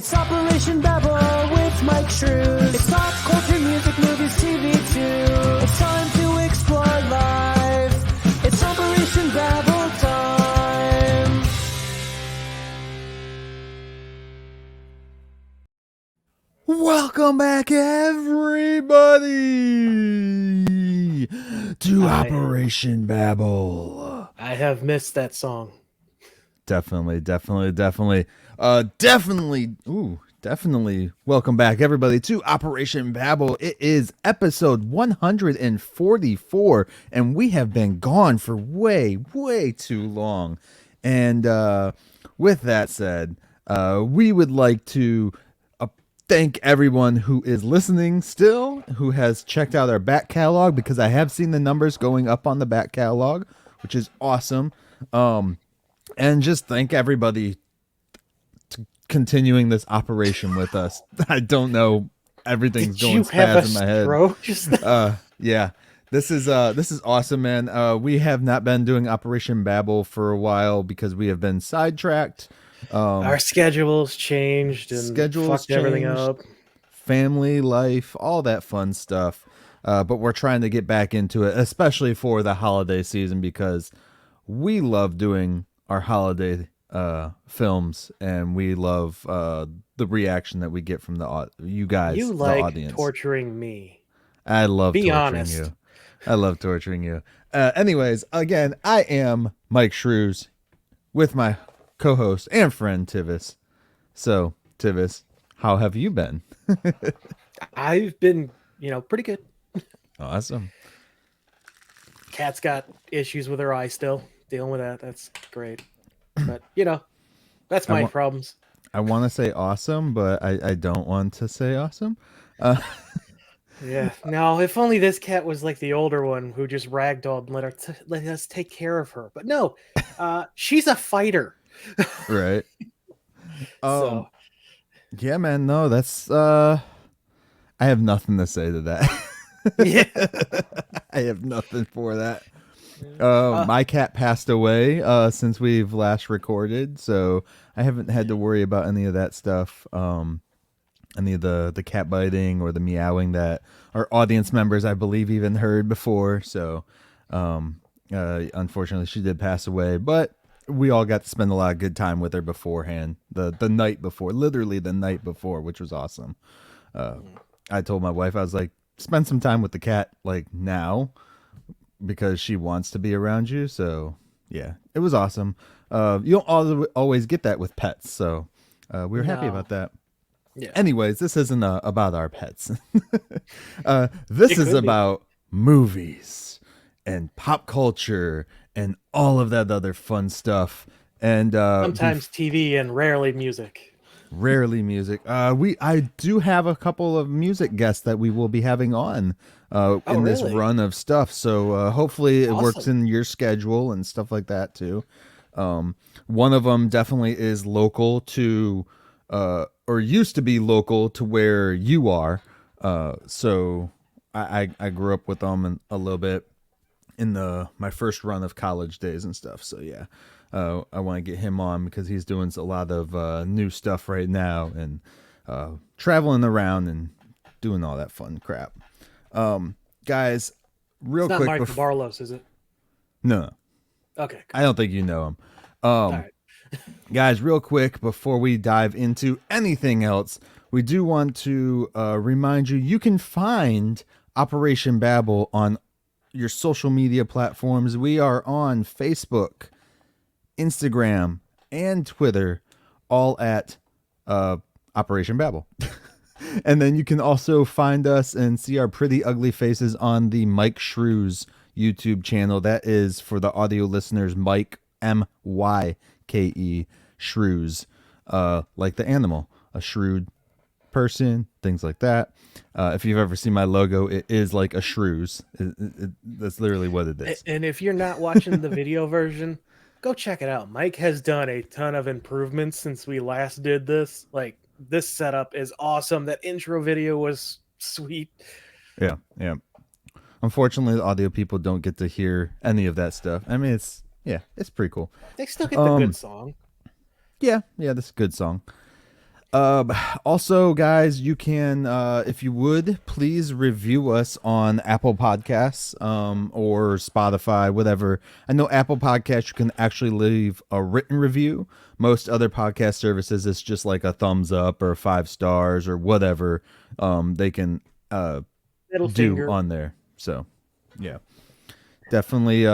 It's Operation Babble with Myke Shrews. It's pop culture, music, movies, TV too. It's time to explore life. It's Operation Babble time. Welcome back, everybody, to Operation Babble. I have missed that song. Definitely. Welcome back, everybody, to Operation Babble. It is episode 144, and we have been gone for way too long. And with that said, we would like to thank everyone who is listening still, who has checked out our back catalog, because I have seen the numbers going up on the back catalog, which is awesome. And just thank everybody to continuing this operation with us. I don't know, everything's going spaz in my head. Yeah, this is awesome, man. We have not been doing Operation Babble for a while because we have been sidetracked. Our schedules changed and fucked everything up. Family life, all that fun stuff. But we're trying to get back into it, especially for the holiday season, because we love doing our holiday films, and we love the reaction that we get from you guys, you the like audience. Torturing me. I love Be torturing honest. you. I love torturing you. Anyways, again, I am Myke Shrews with my co-host and friend Tivis. So, Tivis, how have you been? I've been, pretty good. Awesome. Cat's got issues with her eye still. Dealing with that. That's great. But, that's my problems. I want to say awesome, but I don't want to say awesome. Yeah. Now, if only this cat was like the older one who just ragdolled and let us take care of her. But no, she's a fighter. Right. So. Yeah, man. No, that's I have nothing to say to that. Yeah. I have nothing for that. My cat passed away since we've last recorded, so I haven't had to worry about any of that stuff. Any of the cat biting or the meowing that our audience members, I believe, even heard before. So, unfortunately, she did pass away, but we all got to spend a lot of good time with her beforehand. The night before, literally the night before, which was awesome. I told my wife, I was like, spend some time with the cat, like now, because she wants to be around you. So yeah, it was awesome. You don't always get that with pets, so we were happy about that. Yeah. Anyways, this isn't about our pets. This is about movies and pop culture and all of that other fun stuff. And sometimes TV and rarely music. Rarely music. I do have a couple of music guests that we will be having on in this run of stuff. So hopefully it works in your schedule and stuff like that too. One of them definitely is local to, or used to be local to where you are. So I grew up with them a little bit in my first run of college days and stuff. So yeah. I want to get him on because he's doing a lot of new stuff right now and traveling around and doing all that fun crap. Guys, real quick. It's not Myke Barlos, is it? No. Okay. Cool. I don't think you know him. All right. Guys, real quick, before we dive into anything else, we do want to remind you can find Operation Babble on your social media platforms. We are on Facebook, Instagram, and Twitter, all at Operation Babble. And then you can also find us and see our pretty ugly faces on the Myke Shrews YouTube channel. That is, for the audio listeners, Myke, M-Y-K-E, Shrews, like the animal, a shrewd person, things like that. If you've ever seen my logo, it is like a Shrews. That's literally what it is. And if you're not watching the video version, go check it out. Myke has done a ton of improvements since we last did this. Like, this setup is awesome. That intro video was sweet. Yeah. Unfortunately, the audio people don't get to hear any of that stuff. I mean, it's pretty cool. They still get the good song. Yeah, this is a good song. Also, guys, you can, if you would, please review us on Apple Podcasts, or Spotify, whatever. I know Apple Podcasts, you can actually leave a written review. Most other podcast services, it's just like a thumbs up or 5 stars or whatever, they can, Middle do finger. on there. So, yeah, definitely,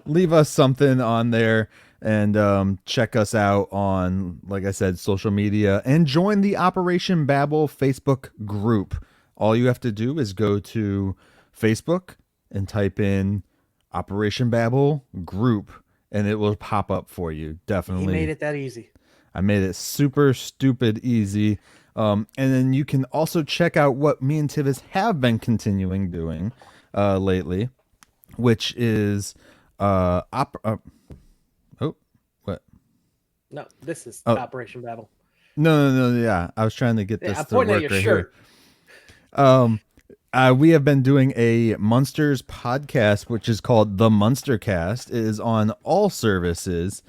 leave us something on there. And check us out on, like I said, social media, and join the Operation Babble Facebook group. All you have to do is go to Facebook and type in Operation Babble group, and it will pop up for you. Definitely. He made it that easy. I made it super stupid easy. And then you can also check out what me and Tivis have been continuing doing lately, which is oh, what? No, this is Oh. Operation Babble. No. Yeah, I was trying to get this I'm to pointing work at your right shirt. here. We have been doing a Monsters podcast, which is called The Monster Cast. It is on all services,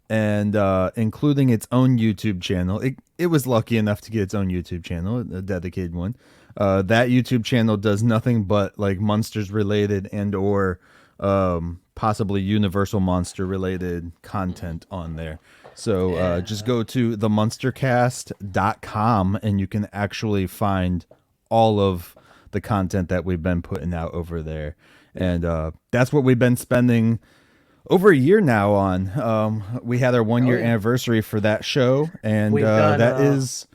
and including its own YouTube channel. It was lucky enough to get its own YouTube channel, a dedicated one. That YouTube channel does nothing but like monsters related and or possibly Universal monster related content on there. So just go to themonstercast.com and you can actually find all of the content that we've been putting out over there. And that's what we've been spending over a year now on. We had our 1 year anniversary for that show, and We've done, that is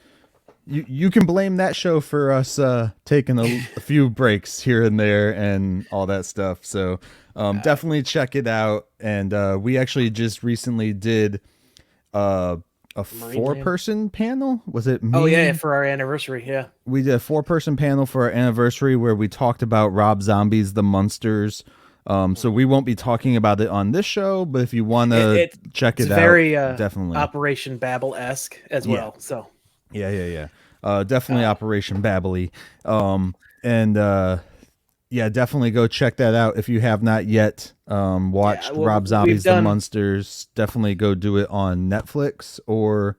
you can blame that show for us taking a few breaks here and there and all that stuff. So definitely check it out. And we actually just recently did a 4-person panel. Was it me? Oh yeah, for our anniversary. Yeah, We did a 4-person panel for our anniversary where we talked about Rob Zombie's The Monsters. So we won't be talking about it on this show, but if you want to check it out, very definitely Operation Babble-esque as well. So yeah. Definitely Operation Babbly. And yeah, definitely go check that out if you have not yet watched Rob Zombie's The Monsters. Definitely go do it on Netflix, or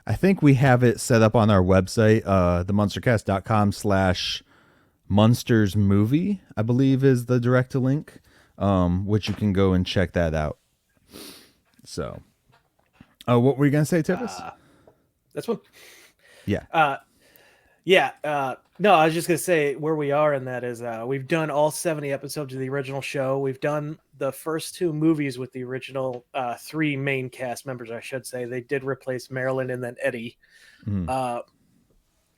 I think we have it set up on our website, themonstercast.com/Monsters movie, I believe is the direct link, which you can go and check that out. So, what were you going to say, Tivis? that's one. Yeah. No, I was just gonna say where we are in that is we've done all 70 episodes of the original show. We've done the first 2 movies with the original 3 main cast members, I should say. They did replace Marilyn and then Eddie.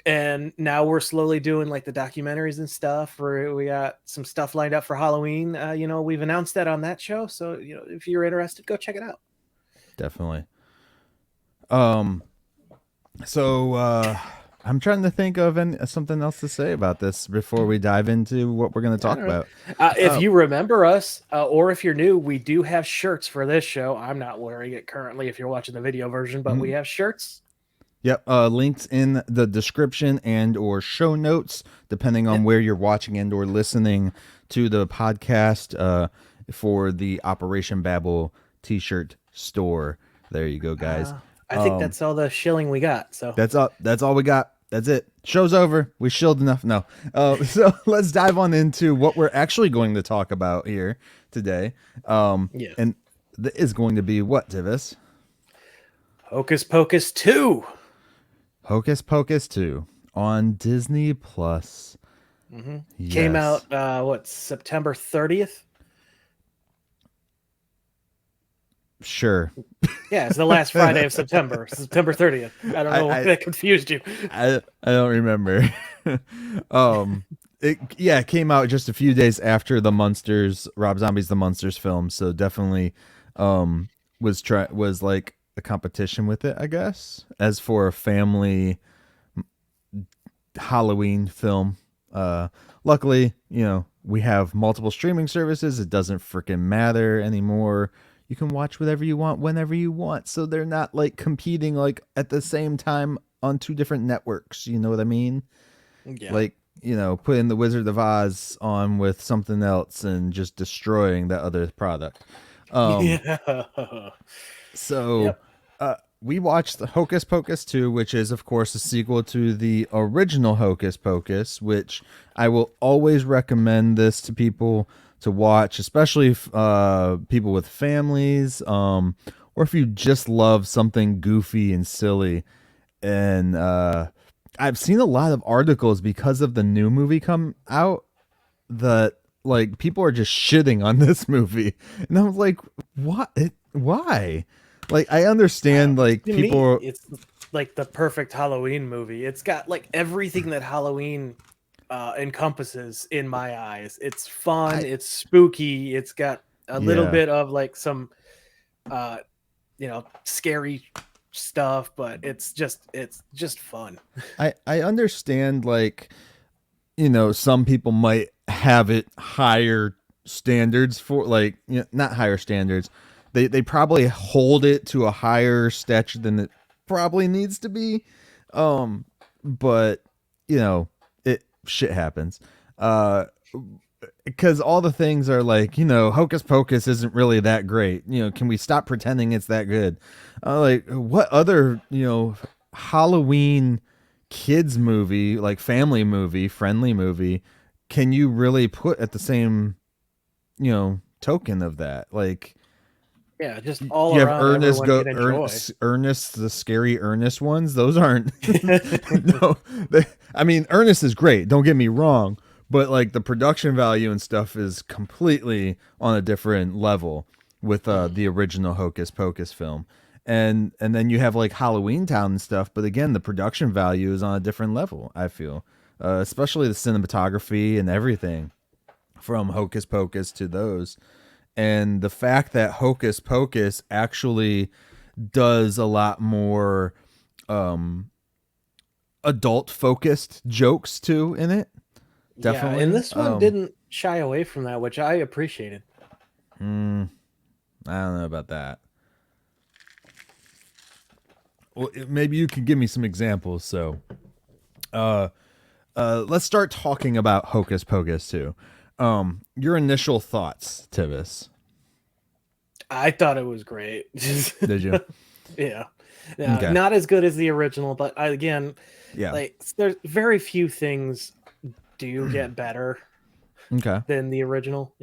And now we're slowly doing like the documentaries and stuff. We got some stuff lined up for Halloween. We've announced that on that show. So, if you're interested, go check it out. Definitely. So I'm trying to think of something else to say about this before we dive into what we're going to talk about. If you remember us, or if you're new, we do have shirts for this show. I'm not wearing it currently if you're watching the video version, but we have shirts. Yep. Links in the description and or show notes, depending on where you're watching and or listening to the podcast, for the Operation Babble t-shirt store. There you go, guys. I think that's all the shilling we got. So that's all we got. That's it. Show's over. We shilled enough. No. So let's dive on into what we're actually going to talk about here today. And that is going to be what, Tivis? Hocus Pocus 2. Hocus Pocus 2 on Disney Plus. Yes. Came out September 30th. Sure. Yeah, it's the last Friday of September. September 30th. I don't know why that confused you. I don't remember. It came out just a few days after the Rob Zombie's The Monsters film, so definitely was like a competition with it, I guess. As for a family Halloween film, luckily, we have multiple streaming services. It doesn't freaking matter anymore. You can watch whatever you want whenever you want, so they're not like competing like at the same time on 2 different networks. You know what I mean? Yeah. Like, putting the Wizard of Oz on with something else and just destroying that other product. So we watched the Hocus Pocus 2, which is of course a sequel to the original Hocus Pocus, which I will always recommend this to people to watch, especially if, people with families, or if you just love something goofy and silly. And I've seen a lot of articles because of the new movie come out that like people are just shitting on this movie, and I'm like, what? Why? Like, I understand like To people. me, it's like the perfect Halloween movie. It's got like everything that Halloween encompasses in my eyes. It's fun. It's spooky. It's got a little Yeah. bit of like some, scary stuff, but it's just fun. I understand like, some people might have it higher standards for like, not higher standards. They probably hold it to a higher stature than it probably needs to be. But it shit happens. Because all the things are like, Hocus Pocus isn't really that great. Can we stop pretending it's that good? Like, what other, Halloween kids movie, like family movie, friendly movie, can you really put at the same, token of that? Like, Yeah, just all you have around Ernest everyone can enjoy. Ernest, the scary Ernest ones. Those aren't. No, I mean, Ernest is great. Don't get me wrong, but like the production value and stuff is completely on a different level with the original Hocus Pocus film, and then you have like Halloween Town and stuff. But again, the production value is on a different level. I feel, especially the cinematography and everything from Hocus Pocus to those. And the fact that Hocus Pocus actually does a lot more adult focused jokes too in it. Definitely. Yeah, and this one didn't shy away from that, which I appreciated. I don't know about that. Well, maybe you can give me some examples. So, let's start talking about Hocus Pocus 2. Your initial thoughts, Tivis. I thought it was great. Did you? Yeah. Okay. Not as good as the original, but again, Yeah. like there's very few things do get better Okay. than the original.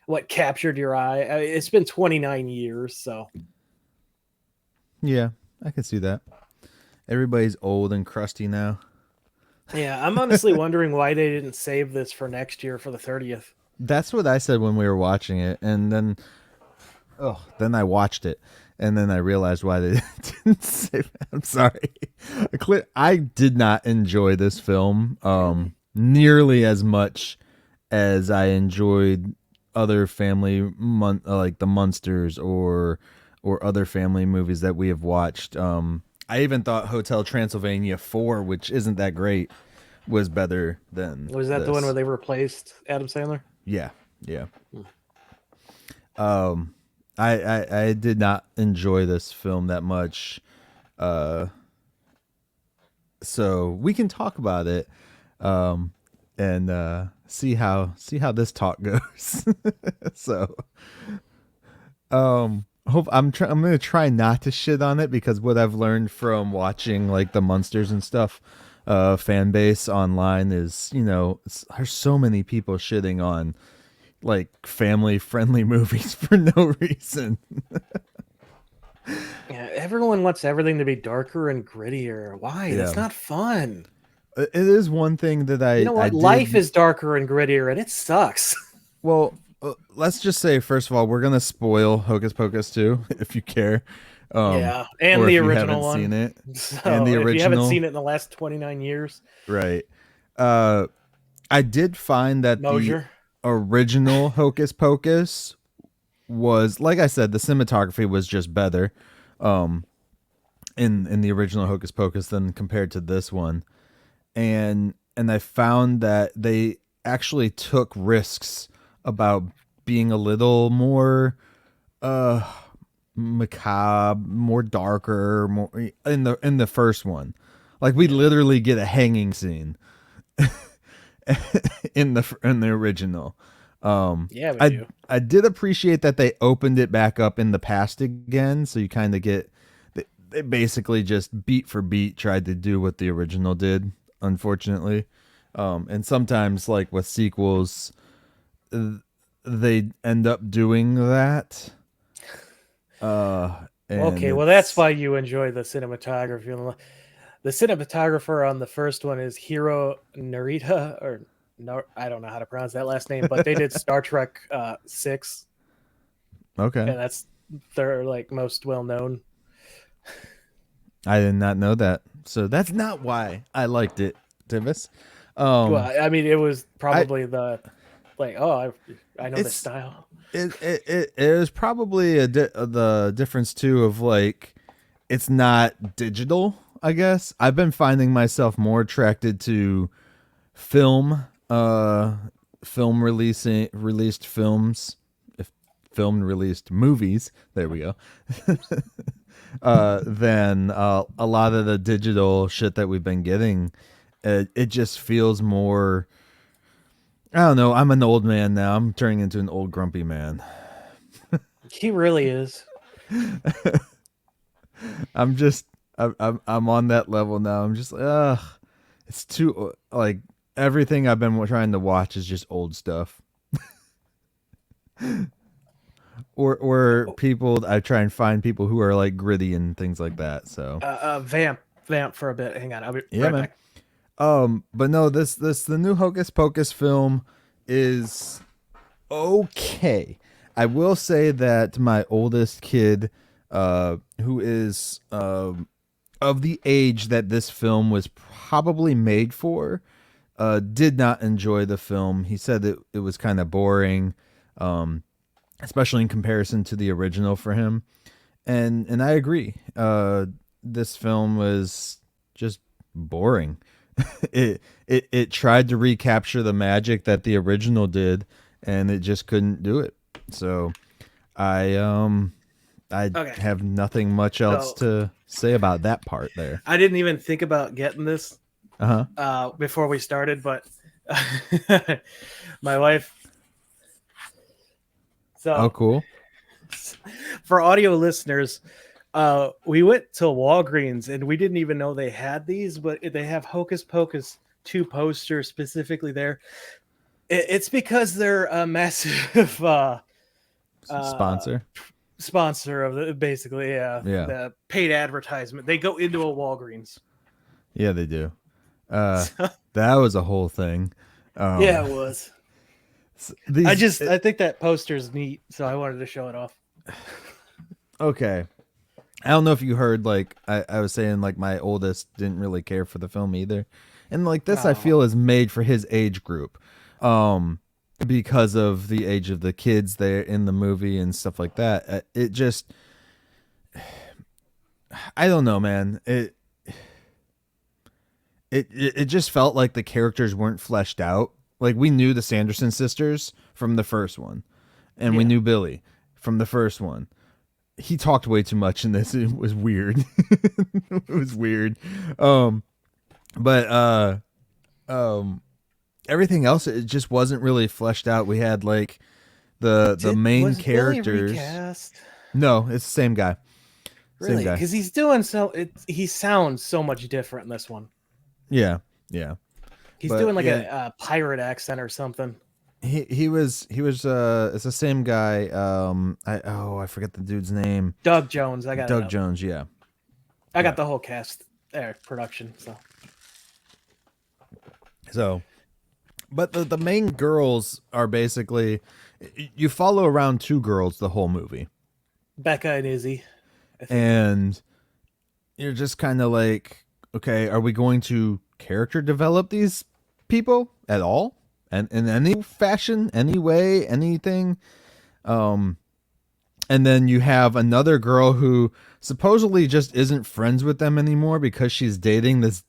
What captured your eye? It's been 29 years, so Yeah, I can see that. Everybody's old and crusty now. yeah. I'm honestly wondering why they didn't save this for next year for the 30th. That's what I said when we were watching it, and then I watched it, and then I realized why they didn't save it. I'm sorry. I did not enjoy this film nearly as much as I enjoyed other family like the Munsters or other family movies that we have watched. I even thought Hotel Transylvania 4, which isn't that great, was better than Was that the one where they replaced Adam Sandler? Yeah. I did not enjoy this film that much. So we can talk about it and see how this talk goes. So I'm going to try not to shit on it, because what I've learned from watching like the Munsters and stuff fan base online is, there's so many people shitting on like family friendly movies for no reason. Yeah, everyone wants everything to be darker and grittier. Why? Yeah. That's not fun. It is one thing that You know what? Life is darker and grittier, and it sucks. Well, let's just say, first of all, we're going to spoil Hocus Pocus 2, if you care. Yeah, and or the if you original haven't one. seen it. So And the if you haven't original. seen it in the last 29 years, Right. I did find that Mosier. the original Hocus Pocus was, like I said, the cinematography was just better in the original Hocus Pocus than compared to this one. And I found that they actually took risks about being a little more macabre, more darker, more in the first one. Like, we literally get a hanging scene in the original. Yeah, we do. I did appreciate that they opened it back up in the past again, so you kind of get they basically just beat for beat tried to do what the original did, unfortunately. And sometimes, like with sequels, they end up doing that. And Okay, well, that's why you enjoy the cinematography. The cinematographer on the first one is Hiro Narita, or no, I don't know how to pronounce that last name, but they did Star Trek 6, okay. and that's their like most well known. I did not know that, so that's not why I liked it, Tivis. Well, I mean, it was I probably the like, oh, I know the it's style. it is probably the difference too of like it's not digital. I guess I've been finding myself more attracted to film, released films, if film released movies. There we go. Than a lot of the digital shit that we've been getting. It just feels more. I don't know. I'm an old man now. I'm turning into an old grumpy man. He really is. I'm just I'm on that level now. I'm just like, ugh. It's too like everything I've been trying to watch is just old stuff. Or people I try and find people who are like gritty and things like that. So Vamp for a bit. Hang on, I'll be yeah, right man. back. But no, this the new Hocus Pocus film is okay. I will say that my oldest kid, who is of the age that this film was probably made for, did not enjoy the film. He said that it was kind of boring, especially in comparison to the original for him. And I agree. This film was just boring. It tried to recapture the magic that the original did, and it just couldn't do it. So I Okay. have nothing much else to say about that part there. I didn't even think about getting this before we started, but my wife. So, Oh, cool. for audio listeners, we went to Walgreens and we didn't even know they had these, but they have Hocus Pocus 2 posters specifically there. It's because they're a massive Sponsor. sponsor of the Yeah. the paid advertisement. They go into a Walgreens. Yeah, they do. That was a whole thing. Yeah, it was. These, I think that poster's neat, so I wanted to show it off. okay. I don't know if you heard, like, I was saying, like, my oldest didn't really care for the film either. And, like, this I feel is made for his age group. Because of the age of the kids there in the movie and stuff like that. It just, I don't know, man. It just felt like the characters weren't fleshed out. Like, we knew the Sanderson sisters from the first one, and we knew Billy from the first one. He talked way too much in this. It was weird. It was weird. But everything else, it just wasn't really fleshed out. We had like the main characters. Billy recast? No, it's the same guy. Really? Because he's doing he sounds so much different in this one. Yeah. He's doing like a pirate accent or something. He was it's the same guy. I forget the dude's name. Doug Jones. I got Doug Jones. Yeah. I got the whole cast there, production. So, but the main girls are basically, you follow around two girls the whole movie, Becca and Izzy, and you're just kind of like, okay, are we going to character develop these people at all? And in any fashion, any way, anything. And then you have another girl who supposedly just isn't friends with them anymore because she's dating this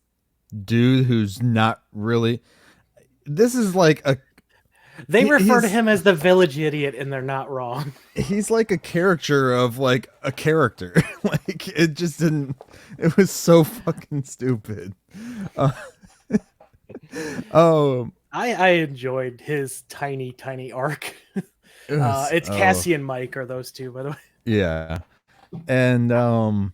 dude who's not really. This is like a. They refer to him as the village idiot, and they're not wrong. He's like a caricature of like a character. Like, it just didn't. It was so fucking stupid. I enjoyed his tiny arc. It's Cassie and Myke are those two, by the way. Yeah. And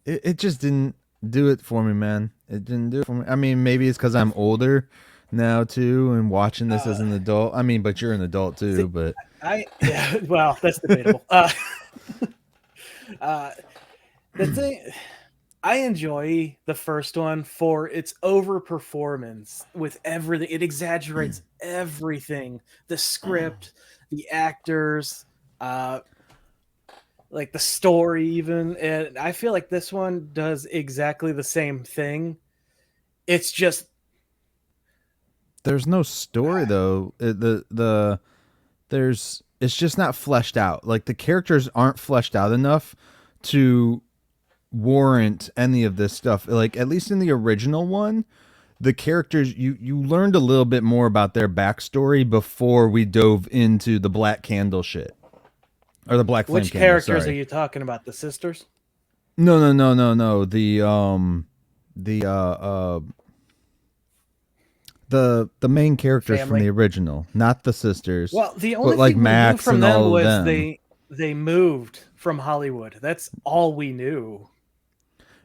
it just didn't do it for me, man. It didn't do it for me. I mean, maybe it's because I'm older now too, and watching this as an adult. I mean, but you're an adult too. But Yeah, well, that's debatable. Uh, the thing, I enjoy the first one for its overperformance with everything. It exaggerates everything, the script, the actors, like the story, even. And I feel like this one does exactly the same thing. It's just there's no story though. It's just not fleshed out. Like the characters aren't fleshed out enough to warrant any of this stuff. Like at least in the original one, the characters you learned a little bit more about their backstory before we dove into the Black Candle shit. Or the Black Flame which Candle, characters sorry. are you talking about? The sisters? No. The main characters from Family? the original, not the sisters. Well, the but only like thing we knew Max from and them all of was them. they moved from Hollywood. That's all we knew.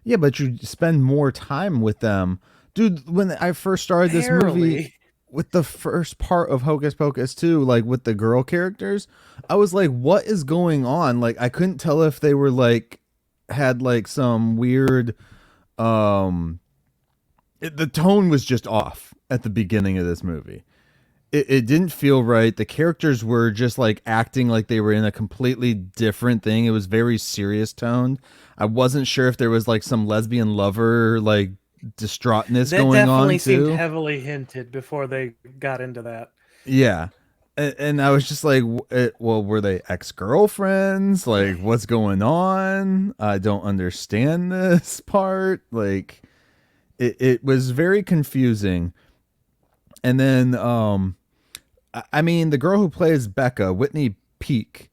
Yeah, but you spend more time with them. Dude, when I first started this movie Barely. with the first part of Hocus Pocus 2, like with the girl characters, I was like, what is going on? Like I couldn't tell if they were like had like some weird the tone was just off at the beginning of this movie. It didn't feel right. The characters were just like acting like they were in a completely different thing. It was very serious toned. I wasn't sure if there was like some lesbian lover like distraughtness That going definitely on seemed too. heavily hinted before they got into that. Yeah. And I was just like, well, were they ex-girlfriends? Like, what's going on? I don't understand this part. Like, it was very confusing. And then, I mean, the girl who plays Becca, Whitney Peak,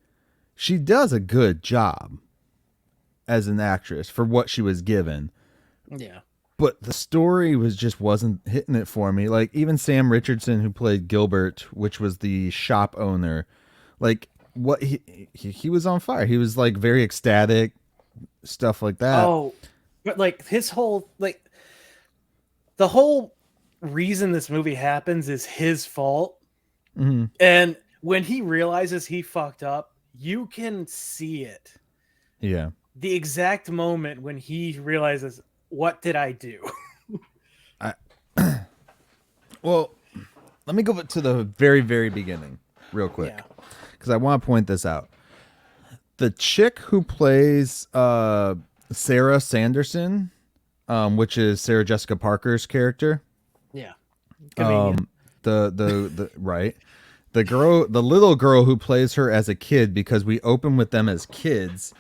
she does a good job as an actress for what she was given. Yeah. But the story wasn't hitting it for me. Like even Sam Richardson, who played Gilbert, which was the shop owner, like what he was on fire. He was like very ecstatic, stuff like that. Oh, but like his whole like the whole reason this movie happens is his fault. Mm-hmm. And when he realizes he fucked up, you can see it. Yeah. The exact moment when he realizes, what did I do? Well, let me go to the very, very beginning real quick because I want to point this out. The chick who plays Sarah Sanderson, which is Sarah Jessica Parker's character. Yeah. The right. The little girl who plays her as a kid, because we open with them as kids.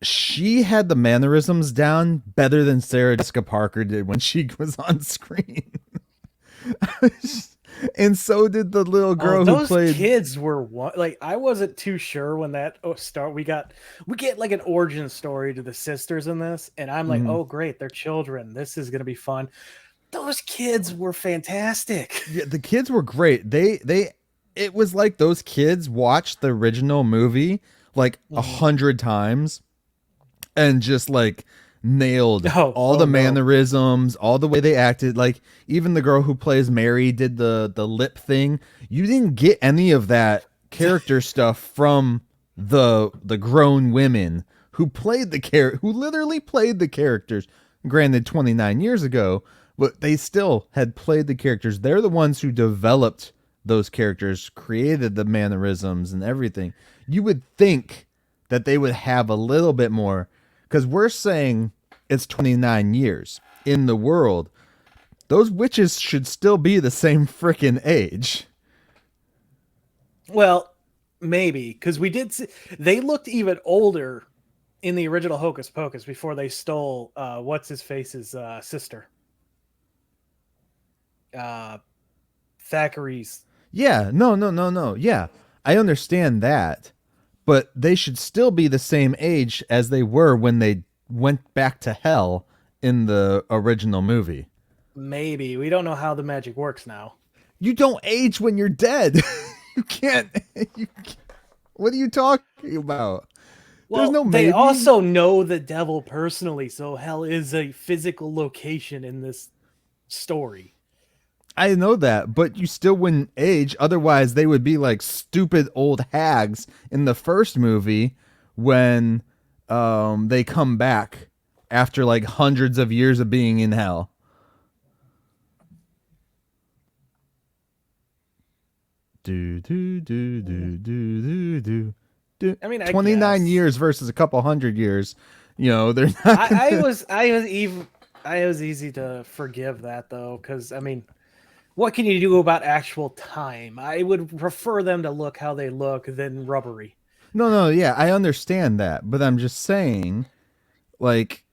She had the mannerisms down better than Sarah Jessica Parker did when she was on screen. And so did the little girl who played. Those kids were like, I wasn't too sure when that we get like an origin story to the sisters in this, and I'm like, oh great, they're children. This is gonna be fun. Those kids were fantastic. Yeah, the kids were great. It was like those kids watched the original movie like 100 times and just like nailed all the mannerisms, all the way they acted. Like even the girl who plays Mary did the lip thing. You didn't get any of that character stuff from the grown women who played who literally played the characters. Granted, 29 years ago, but they still had played the characters. They're the ones who developed those characters, created the mannerisms and everything. You would think that they would have a little bit more, because we're saying it's 29 years in the world. Those witches should still be the same freaking age. Well, maybe, because we did see, they looked even older in the original Hocus Pocus before they stole what's his face's sister. Thackeray's. Yeah, no. Yeah, I understand that. But they should still be the same age as they were when they went back to hell in the original movie. Maybe. We don't know how the magic works now. You don't age when you're dead. You can't. What are you talking about? There's no they maybe. also know the devil personally, so hell is a physical location in this story. I know that, but you still wouldn't age. Otherwise, they would be like stupid old hags in the first movie when they come back after like hundreds of years of being in hell. Do do do do do do do do. I mean, I 29 guess. years versus a couple hundred years. You know, they're not. I was easy to forgive that though, because I mean, what can you do about actual time? I would prefer them to look how they look than rubbery. No, yeah, I understand that, but I'm just saying, like,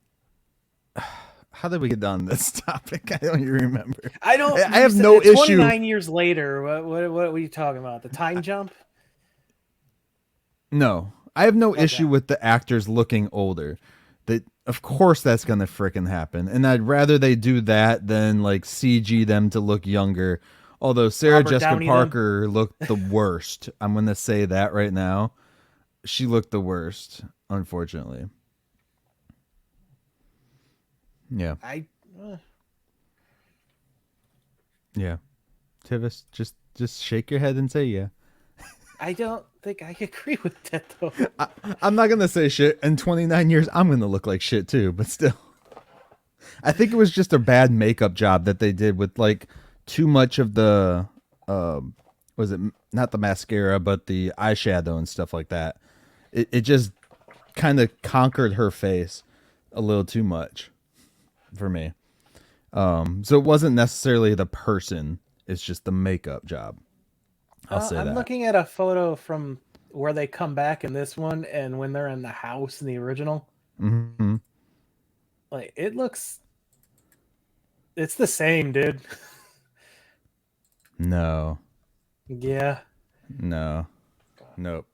how did we get on this topic? I don't even remember. I don't. I have no issue. 29 years later, what were you talking about? The time jump? No, I have no Okay. issue with the actors looking older. That, of course, that's gonna frickin' happen, and I'd rather they do that than like CG them to look younger. Although Sarah Robert Jessica Downey Parker looked the worst. I'm gonna say that right now. She looked the worst, unfortunately. Yeah. Yeah. Tivis, just shake your head and say yeah. I don't think I agree with that though. I'm not gonna say shit. In 29 years, I'm gonna look like shit too. But still, I think it was just a bad makeup job that they did with like too much of the, was it not the mascara, but the eyeshadow and stuff like that. It just kind of conquered her face a little too much for me. So it wasn't necessarily the person; it's just the makeup job. I'll say I'm that. looking at a photo from where they come back in this one, and when they're in the house in the original, Mm-hmm. like it's the same, dude. No, Yeah, nope.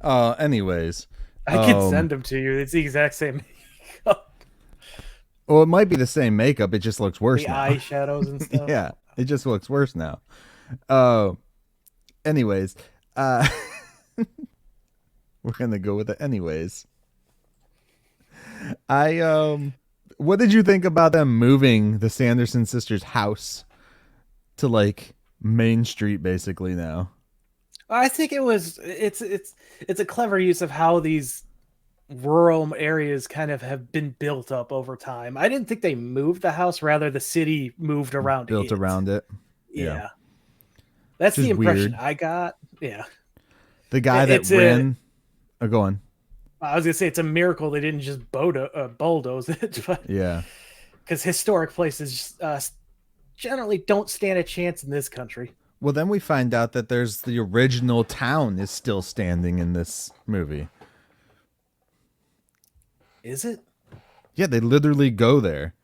Anyways, I can send them to you. It's the exact same makeup, well, it might be the same makeup. It just looks worse the now. eyeshadows and stuff. Yeah, it just looks worse now. Anyways, we're gonna go with it. Anyways, what did you think about them moving the Sanderson sisters' house to like Main Street, basically now? I think it's a clever use of how these rural areas kind of have been built up over time. I didn't think they moved the house, rather the city moved around Built it. around it. Yeah. That's Which the is impression weird. I got. Yeah. The guy that It's ran. Go on. I was gonna say it's a miracle they didn't just bulldoze it, Yeah. because historic places generally don't stand a chance in this country. Well, then we find out that there's the original town is still standing in this movie. Is it? Yeah, they literally go there.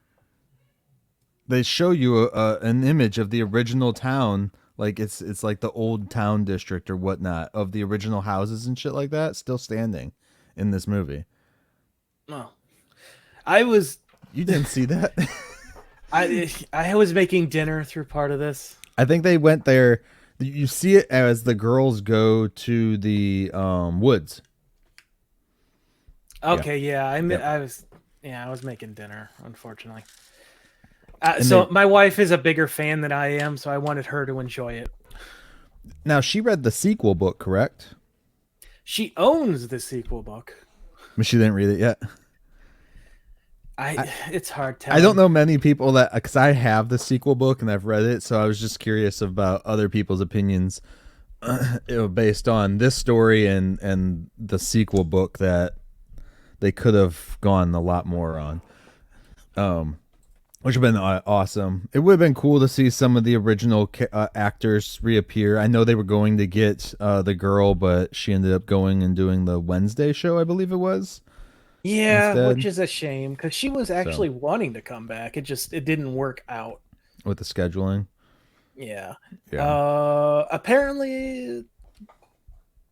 They show you an image of the original town, like it's like the old town district or whatnot of the original houses and shit like that, still standing in this movie. No. I was You didn't see that? I was making dinner through part of this. I think they went there. You see it as the girls go to the woods. Okay, yeah, Yep. I was making dinner, unfortunately. And So my wife is a bigger fan than I am, so I wanted her to enjoy it. Now, she read the sequel book, correct? She owns the sequel book. But she didn't read it yet. It's hard telling. I don't know many people that, because I have the sequel book and I've read it, so I was just curious about other people's opinions based on this story and the sequel book that they could have gone a lot more on, which would have been awesome. It would have been cool to see some of the original actors reappear. I know they were going to get the girl, but she ended up going and doing the Wednesday show, I believe it was. Yeah, instead. which is a shame because she was actually wanting to come back. It didn't work out. With the scheduling. Yeah. Yeah. Apparently,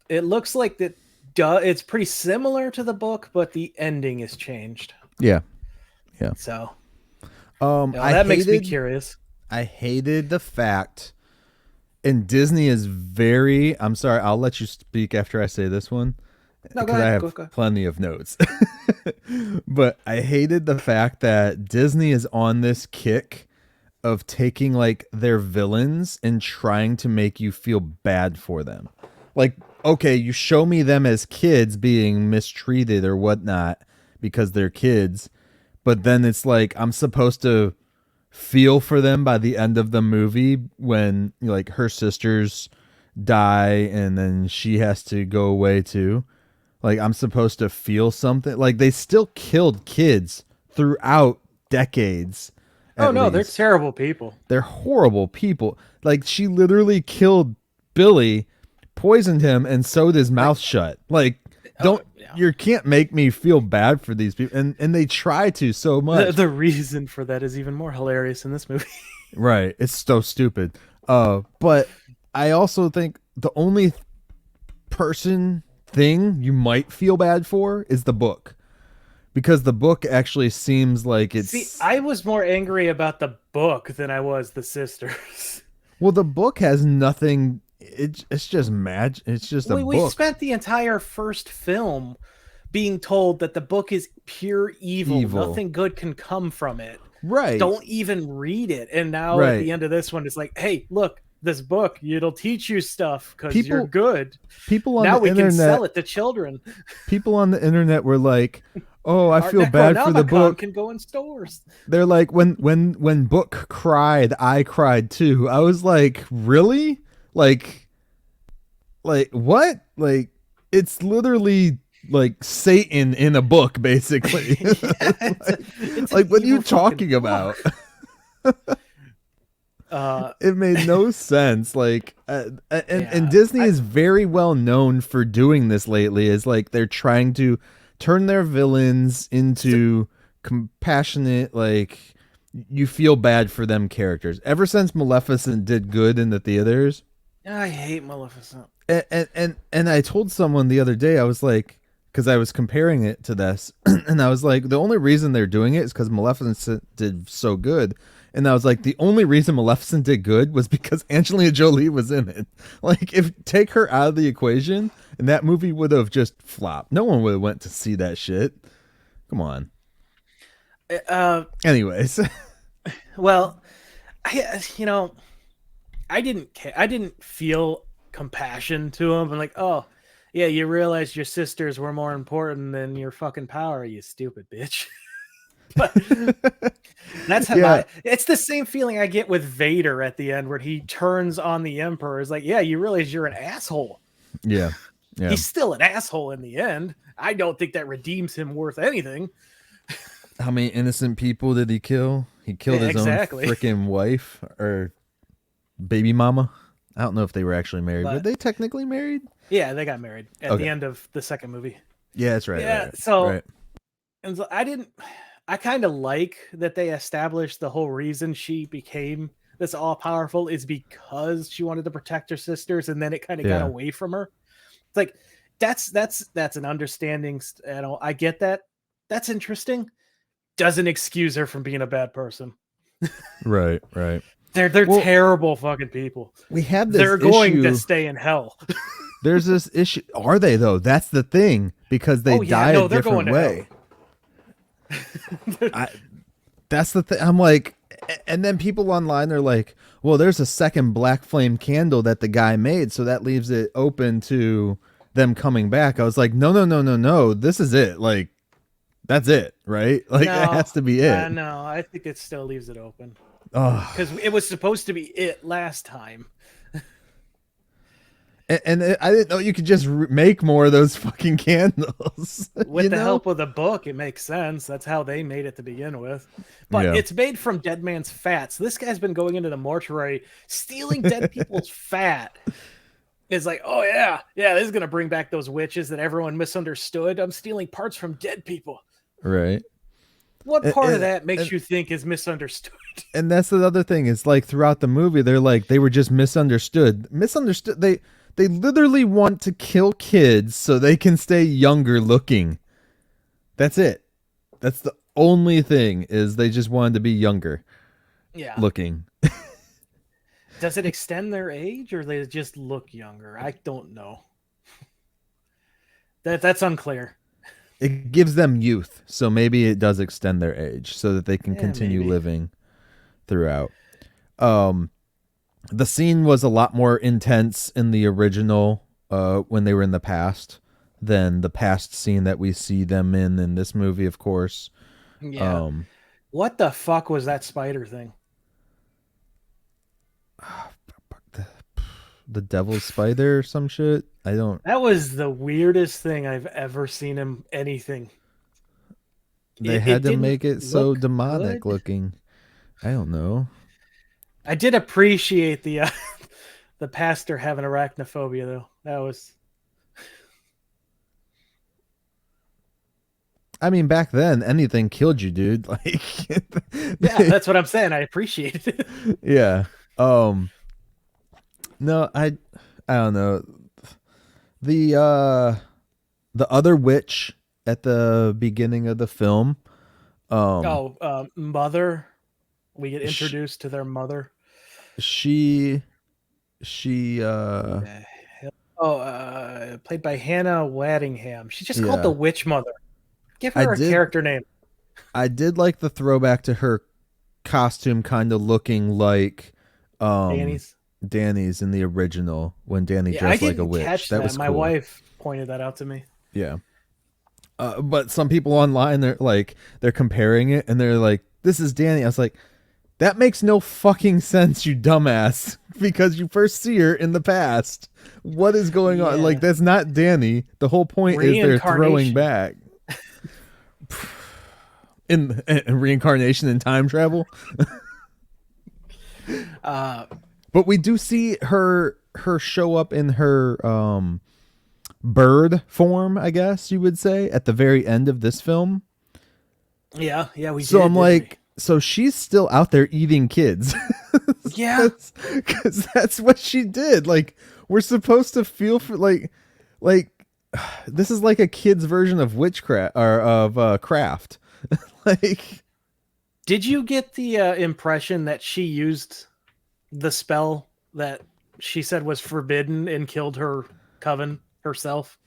it looks like that. It's pretty similar to the book, but the ending is changed. Yeah. So that makes me curious. I hated the fact, and Disney is very. I'm sorry. I'll let you speak after I say this one. No, go because I ahead. have Go. plenty of notes. But I hated the fact that Disney is on this kick of taking like their villains and trying to make you feel bad for them. Like, okay, you show me them as kids being mistreated or whatnot because they're kids, but then it's like I'm supposed to feel for them by the end of the movie when like her sisters die and then she has to go away too. Like I'm supposed to feel something. Like they still killed kids throughout decades. Oh At no, they're least terrible people. they're horrible people. Like she literally killed Billy, poisoned him, and sewed his mouth shut. Like don't yeah. you can't make me feel bad for these people, and they try to so much. The reason for that is even more hilarious in this movie. Right. It's so stupid. But I also think the only thing you might feel bad for is the book. Because the book actually seems like it's See, I was more angry about the book than I was the sisters. well, the book has nothing. It's just magic. It's just a We book. spent the entire first film being told that the book is pure evil. Nothing good can come from it. Right. Don't even read it. And now at the end of this one, it's like, hey, look, this book, it'll teach you stuff because you're good. People on now the we internet can sell it to children. People on the internet were like, "Oh, I Our feel bad for the Necronomicon book." can go in stores. They're like, when book cried, I cried too. I was like, really? Like what? Like it's literally like Satan in a book, basically. It's like what are you evil talking fucking about? book. It made no sense. Like, and Disney is very well known for doing this lately. Is like they're trying to turn their villains into compassionate, like you feel bad for them characters. Ever since Maleficent did good in the theaters, I hate Maleficent. and I told someone the other day, I was like, because I was comparing it to this, and I was like, the only reason they're doing it is because Maleficent did so good. And I was like, the only reason Maleficent did good was because Angelina Jolie was in it. Like, if take her out of the equation, and that movie would have just flopped. No one would have went to see that shit. Come on. Anyways, well, I didn't care. I didn't feel compassion to him. I'm like, oh, yeah, you realize your sisters were more important than your fucking power, you stupid bitch. But that's how it's the same feeling I get with Vader at the end where he turns on the Emperor. It's like, yeah, you realize you're an asshole. Yeah. He's still an asshole in the end. I don't think that redeems him worth anything. How many innocent people did he kill? He killed his own freaking wife or baby mama. I don't know if they were actually married. Were they technically married? Yeah, they got married at the end of the second movie. Yeah, that's right. Yeah, right. so and so I kind of like that they established the whole reason she became this all-powerful is because she wanted to protect her sisters, and then it kind of got away from her. It's like that's an understanding. I get that. That's interesting. Doesn't excuse her from being a bad person. Right. They're terrible fucking people. We have this. They're going to stay in hell. There's this issue. Are they though? That's the thing, because they die a different way. That's the thing. I'm like, and then people online are like, well, there's a second black flame candle that the guy made, so that leaves it open to them coming back. I was like, no. This is it. Like, that's it, right? Like, that has to be it. No, I think it still leaves it open. Because it was supposed to be it last time. And I didn't know you could just make more of those fucking candles. With the help of the book, it makes sense. That's how they made it to begin with. But it's made from dead man's fat. So this guy's been going into the mortuary, stealing dead people's fat. It's like, oh, yeah, this is going to bring back those witches that everyone misunderstood. I'm stealing parts from dead people. Right. What part of that makes you think is misunderstood? And that's the other thing. Is like throughout the movie, they're like, they were just misunderstood. They literally want to kill kids so they can stay younger looking. That's it. That's the only thing, is they just wanted to be younger looking. Does it extend their age or they just look younger? I don't know. That's unclear. It gives them youth, so maybe it does extend their age so that they can Yeah, continue maybe. living throughout. The scene was a lot more intense in the original when they were in the past than the past scene that we see them in this movie, of course. Yeah. Um, What the fuck was that spider thing? the devil's spider or some shit. I don't. That was the weirdest thing I've ever seen in anything. They It had to didn't make it so look demonic good. looking. I don't know. I did appreciate the the pastor having arachnophobia though. That was I mean, back then anything killed you, dude. Like, yeah, that's what I'm saying. I appreciated it. yeah. No, I don't know. The other witch at the beginning of the film, um, Oh, mother. We get sh- introduced to their mother. she Who the hell? Oh, played by Hannah Waddingham. She's just called the yeah. Witch Mother. Give I her a did character name. I did like the throwback to her costume kind of looking like um Danny's. Danny's in the original when Danny Yeah, I dressed like a didn't witch. catch That that. was My cool. wife pointed that out to me. Yeah. But some people online they're comparing it and they're like, "This is Danny." I was like, "That makes no fucking sense, you dumbass." Because you first see her in the past. What is going on? Like, Yeah. that's not Danny. The whole point is they're throwing Reincarnation. back in reincarnation and time travel. Uh, But we do see her show up in her bird form, I guess you would say, at the very end of this film. yeah, we So did. I'm Didn't like, so she's still out there eating kids. we? Yeah. Because that's what she did. Like, we're supposed to feel for like this is like a kid's version of witchcraft or of craft. Like, Did you get the impression that she used the spell that she said was forbidden and killed her coven herself?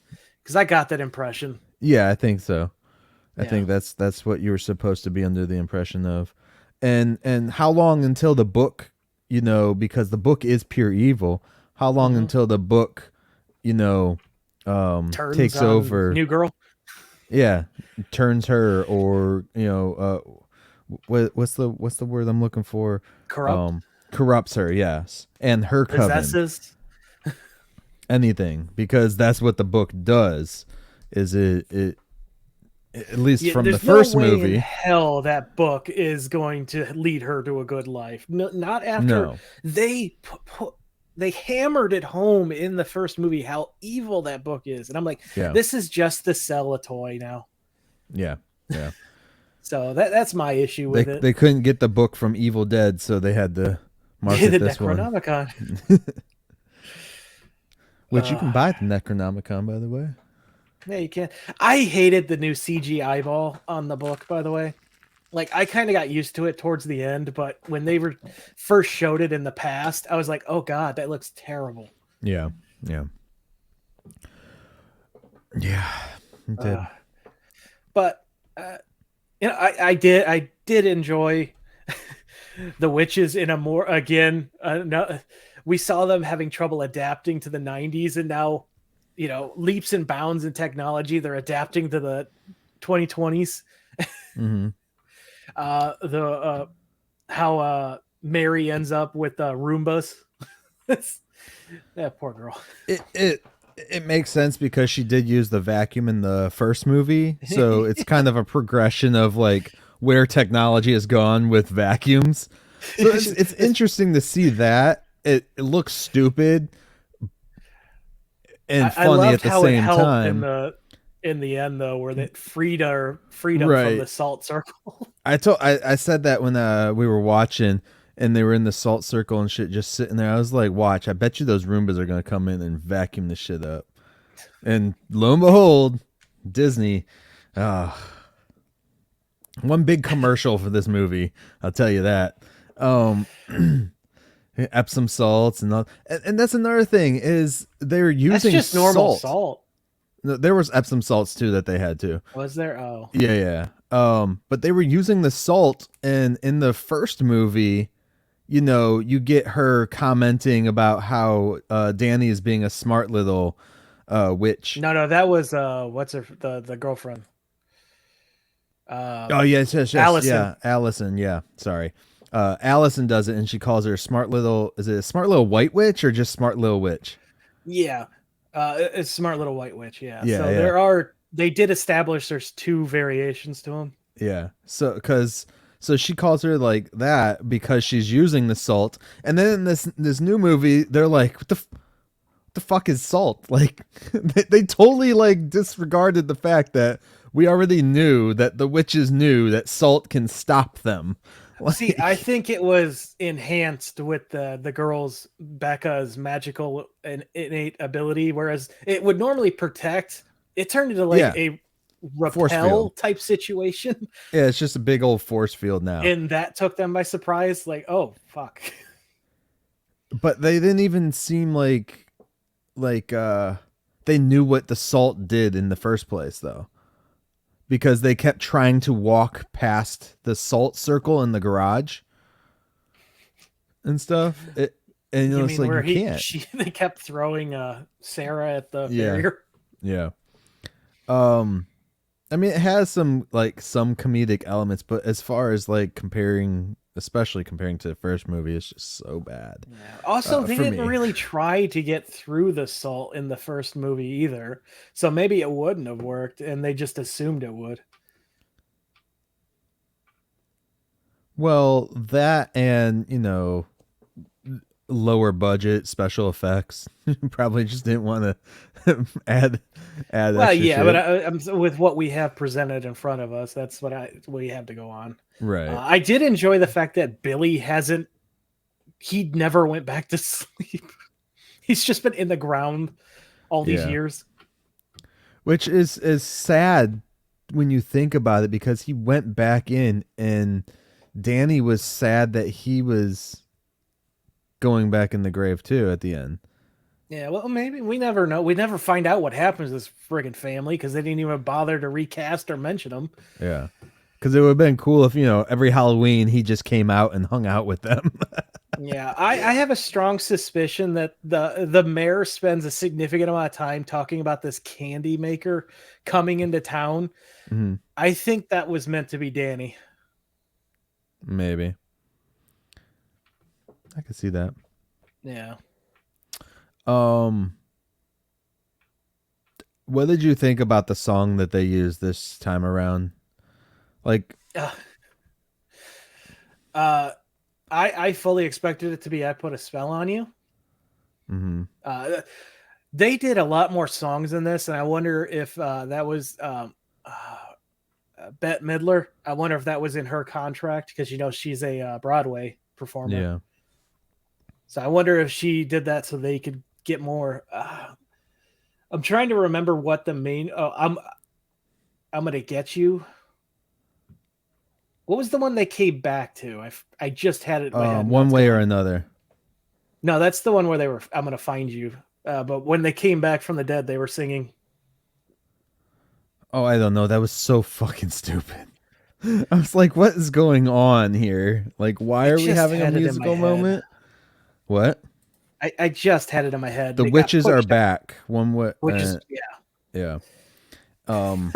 Because I got that impression. yeah, I think so. I Yeah. think that's what you were supposed to be under the impression of. And how long until the book, because the book is pure evil, how long Mhm. until the book, Turns takes on over? New Girl. Yeah, turns her, or what's the word I'm looking for? Corrupt. Corrupts her, yes, and her coven, Possesses. anything, because that's what the book does. Is it at least Yeah, from the there's no first way in movie? hell that book is going to lead her to a good life. No, not after No, they they hammered it home in the first movie how evil that book is, and I'm like, yeah, this is just to sell a toy now. yeah, yeah. So that's my issue They with it. they couldn't get the book from Evil Dead, so they had to The market this one, Necronomicon. which you can buy at the Necronomicon, by the way. Yeah, you can. I hated the new CG eyeball on the book, by the way. Like, I kind of got used to it towards the end, but when they were first showed it in the past, I was like, oh god, that looks terrible. Yeah, yeah, yeah. It did. But I did enjoy the witches in a more again. No, we saw them having trouble adapting to the '90s, and now, leaps and bounds in technology. They're adapting to the 2020s. Mm-hmm. The how Mary ends up with Roombas. That poor girl. It makes sense because she did use the vacuum in the first movie, so it's kind of a progression of like where technology has gone with vacuums. So it's interesting to see that. It looks stupid and I funny loved at the how it same helped time. in the end though, where that freed them from Right. the salt circle. I said that when we were watching and they were in the salt circle and shit just sitting there. I was like, watch, I bet you those Roombas are gonna come in and vacuum the shit up. And lo and behold, Disney, one big commercial for this movie, I'll tell you that. Epsom salts and all, and that's another thing is they're That's using just normal salt. salt. No, there was Epsom salts too that they had too. Was there? Oh, Yeah, yeah. But they were using the salt, and in the first movie, you get her commenting about how Danny is being a smart little witch. no, that was what's her the girlfriend? Oh yes, yes, yes, Allison. yeah, Allison. Yeah, sorry. Allison does it, and she calls her a smart little. Is it a smart little white witch or just smart little witch? Yeah, it's smart little white witch. Yeah. Yeah, So yeah, they did establish there's two variations to them. yeah. So she calls her like that because she's using the salt, and then in this new movie, they're like, what the fuck is salt? Like, they totally like disregarded the fact that we already knew that the witches knew that salt can stop them. See, I Like, think it was enhanced with the girl's Becca's magical and innate ability, whereas it would normally protect. It turned into like yeah, a force repel field. type situation, Yeah, it's just a big old force field now. and that took them by surprise. Like, oh fuck. But they didn't even seem like they knew what the salt did in the first place though. Because they kept trying to walk past the salt circle in the garage and stuff. And You it's mean like where you can't. they kept throwing Sarah at the Yeah. barrier? Yeah. Um I mean, it has some comedic elements, but as far as like especially comparing to the first movie, it's just so bad. Yeah. Also, they For didn't me. really try to get through the salt in the first movie either. So maybe it wouldn't have worked, and they just assumed it would. Well, that and lower budget special effects. Probably just didn't want to add Well, extra yeah, but shit. I'm with what we have presented in front of us. That's we have to go on. Right. I did enjoy the fact that Billy hasn't. He never went back to sleep. He's just been in the ground all these Yeah. years. Which is sad when you think about it because he went back in and Danny was sad that he was going back in the grave too at the end. Yeah, well, maybe we never know. We never find out what happens to this friggin' family because they didn't even bother to recast or mention them. Yeah. Because it would have been cool if, every Halloween he just came out and hung out with them. Yeah, I have a strong suspicion that the mayor spends a significant amount of time talking about this candy maker coming into town. Hmm. I think that was meant to be Danny. Maybe. I could see that. Yeah. Um, what did you think about the song that they used this time around? Like, Uh, uh, I fully expected it to be "I Put a Spell on You." hmm They did a lot more songs in this, and I wonder if that was Bette Midler. I wonder if that was in her contract because she's a Broadway performer. yeah. So I wonder if she did that so they could get more. I'm trying to remember what the main. Oh, I'm gonna get you. What was the one they came back to? I just had it in my head. One way or another. No, that's the one where they were. I'm gonna find you. But when they came back from the dead, they were singing. Oh, I don't know. That was so fucking stupid. I was like, what is going on here? Like, why I are we just having a had it in my musical head. moment? What? I just had it in my head. The They got witches are pushed out, back. One way. which is yeah. Yeah. Um,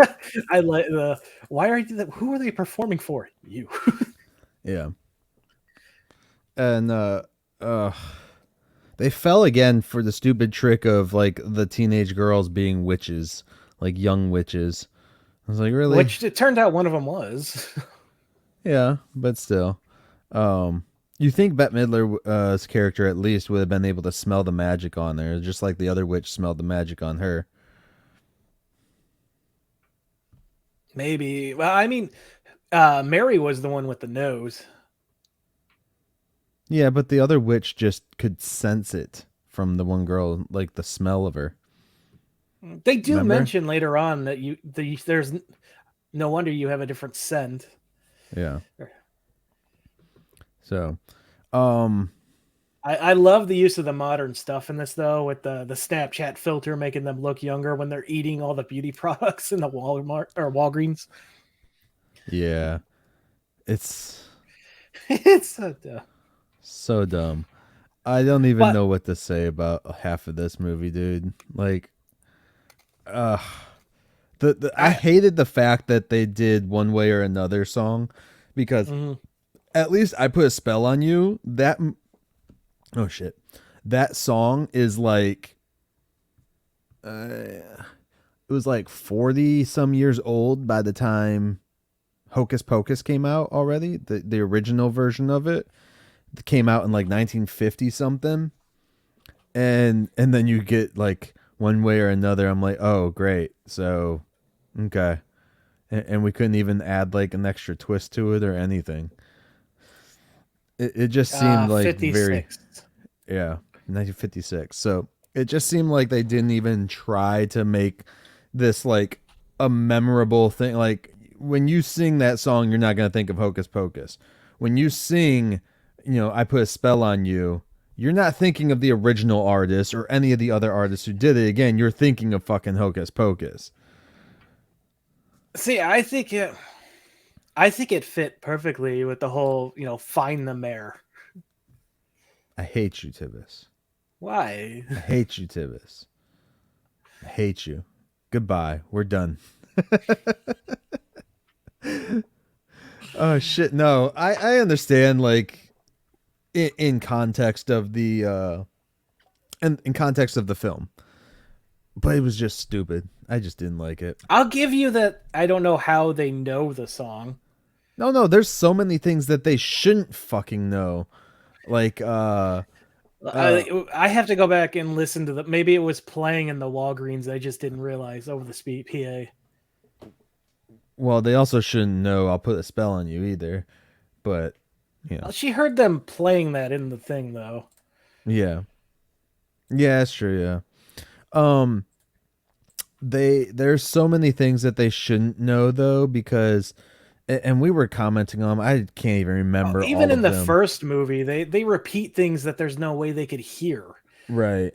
I like the. Why are you? Who are they performing for? You. yeah. And they fell again for the stupid trick of like the teenage girls being witches, like young witches. I was like, really? Which it turned out one of them was. Yeah, but still. You think Bette Midler's character at least would have been able to smell the magic on there, just like the other witch smelled the magic on her. Maybe. Well, I mean, Mary was the one with the nose. Yeah, but the other witch just could sense it from the one girl, like the smell of her. They do Remember? mention later on that there's no wonder you have a different scent. Yeah. So, um, I love the use of the modern stuff in this though, with the Snapchat filter making them look younger when they're eating all the beauty products in the Walmart or Walgreens. Yeah. It's It's so dumb. so dumb. I don't even But know what to say about half of this movie, dude. Like, uh, I I hated the fact that they did One Way or Another song because mhm. at least I Put a Spell on You. Oh shit, that song is like, it was like 40 some years old by the time Hocus Pocus came out already. The original version of it came out in like 1950 something, and then you get like One Way or Another. I'm like, oh great, so okay, and we couldn't even add like an extra twist to it or anything. It just seemed like very 56. yeah, 1956. So it just seemed like they didn't even try to make this like a memorable thing. Like when you sing that song, you're not gonna think of Hocus Pocus. When you sing, I Put a Spell on You, you're not thinking of the original artist or any of the other artists who did it. Again, you're thinking of fucking Hocus Pocus. See, I think it fit perfectly with the whole, find the mayor. I hate you, Tibbs. Why? I hate you, Tibbs. I hate you. Goodbye. We're done. Oh shit! No, I understand. Like in context of the in context of the film, but it was just stupid. I just didn't like it. I'll give you that. I don't know how they know the song. No, there's so many things that they shouldn't fucking know. Like I have to go back and listen to the. Maybe it was playing in the Walgreens. I just didn't realize over the speed PA. well, they also shouldn't know I'll Put a Spell on You either. But She heard them playing that in the thing though. yeah, yeah, that's true. Yeah. Um, there's so many things that they shouldn't know though because and we were commenting on them. I can't even remember Even all in of the them. first movie, they repeat things that there's no way they could hear. Right.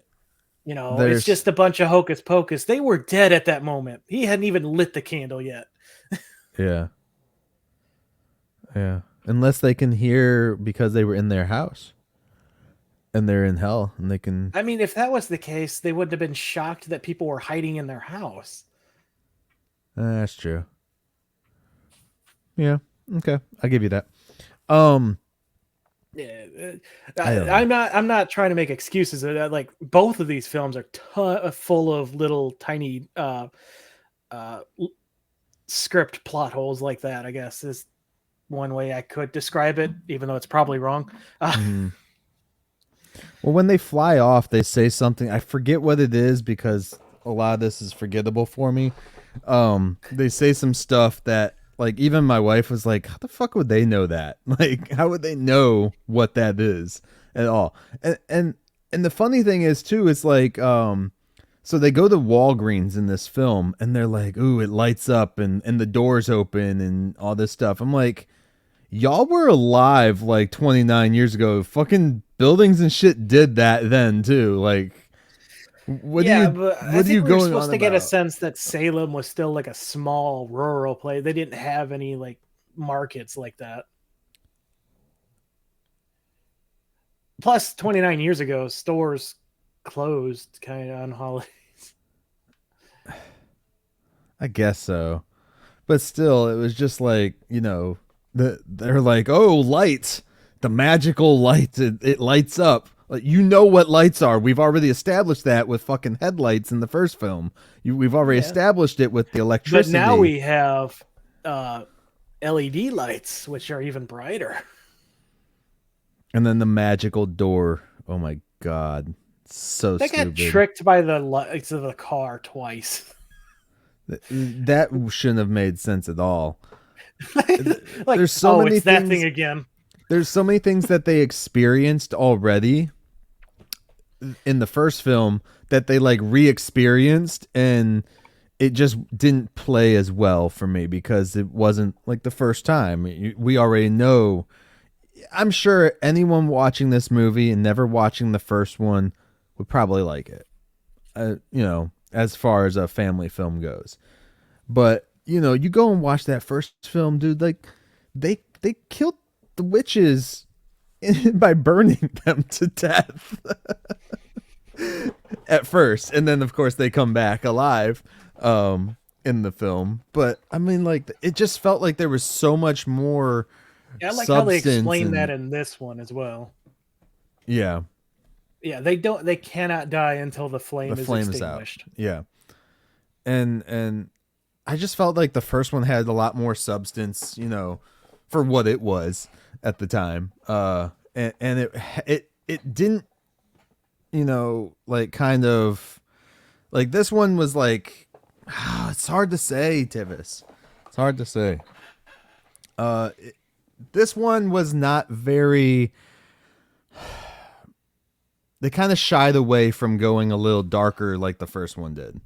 It's There's just a bunch of hocus pocus. They were dead at that moment. He hadn't even lit the candle yet. yeah. Yeah. Unless they can hear because they were in their house and they're in hell and they can I mean, if that was the case, they wouldn't have been shocked that people were hiding in their house. that's true. Yeah. Okay. I'll give you that. Um Yeah, I don't know. I'm not trying to make excuses. Like both of these films are full of little tiny uh, script plot holes like that. I guess is one way I could describe it, even though it's probably wrong. Mhm. Well, when they fly off, they say something. I forget what it is because a lot of this is forgettable for me. They say some stuff that, like, even my wife was like, "How the fuck would they know that? Like, how would they know what that is at all?" And the funny thing is too, it's like, so they go to Walgreens in this film, and they're like, "Ooh, it lights up, and the doors open, and all this stuff." I'm like, y'all were alive like 29 years ago. Fucking buildings and shit did that then too. Like, Yeah, but I what are you think we were going supposed on to get a about? sense that Salem was still like a small rural place. They didn't have any like markets like that. Plus, 29 years ago, stores closed kind of on holiday. I guess so, but still, it was just like, they're like, oh, lights, the magical lights, it lights up. Like, you know what lights are. We've already established that with fucking headlights in the first film. We've already Yeah. established it with the But now electricity. we have LED lights, which are even brighter. And then the magical door. Oh my god. So They got stupid. tricked by the lights of the car twice. That shouldn't have made sense at all. Like, There's so oh, many it's that things. thing again. There's so many things that they experienced already in the first film that they like re-experienced, and it just didn't play as well for me because it wasn't like the first time. We already know I'm sure anyone watching this movie and never watching the first one would probably like it. As far as a family film goes. But you go and watch that first film, dude. Like they killed the witches by burning them to death at first, and then of course they come back alive in the film. But I mean, like it just felt like there was so much more. Yeah, I like how they Substance explain and- that in this one as well. Yeah, Yeah, they cannot die until the flame the is flame is out. extinguished. Yeah, and I just felt like the first one had a lot more substance, for what it was at the time. And it didn't, like kind of like this one was like, it's hard to say, Tivis. It's hard to say. This one was not very. They kind of shied away from going a little darker like the first one did.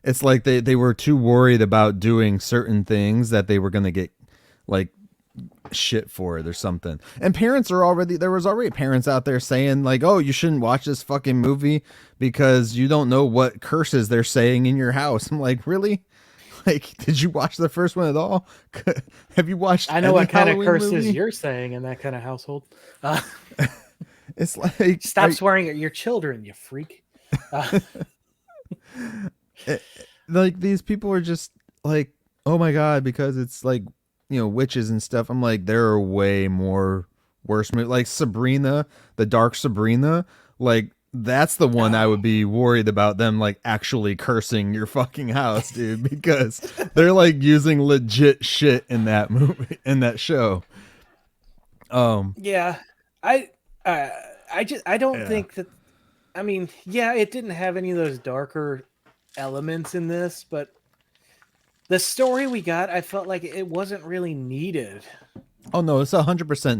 It's like they were too worried about doing certain things that they were going to get like shit for it or something. And there was already parents out there saying like, oh, you shouldn't watch this fucking movie because you don't know what curses they're saying in your house. I'm like, really? Like, did you watch the first one at all? Have you watched I know any what kind of Halloween curses movie? you're saying in that kind of household. It's like, Stop swearing at your children, you freak. like these people are just like, oh my god, because it's like witches and stuff. I'm like, there are way more worse movies, like Sabrina, the Dark Sabrina. Like that's the one I would be worried about them like actually cursing your fucking house, dude, because they're like using legit shit in that movie, in that show. Yeah, I don't think that. I mean, yeah, it didn't have any of those darker elements in this, but the story we got, I felt like it wasn't really needed. Oh no, it's 100%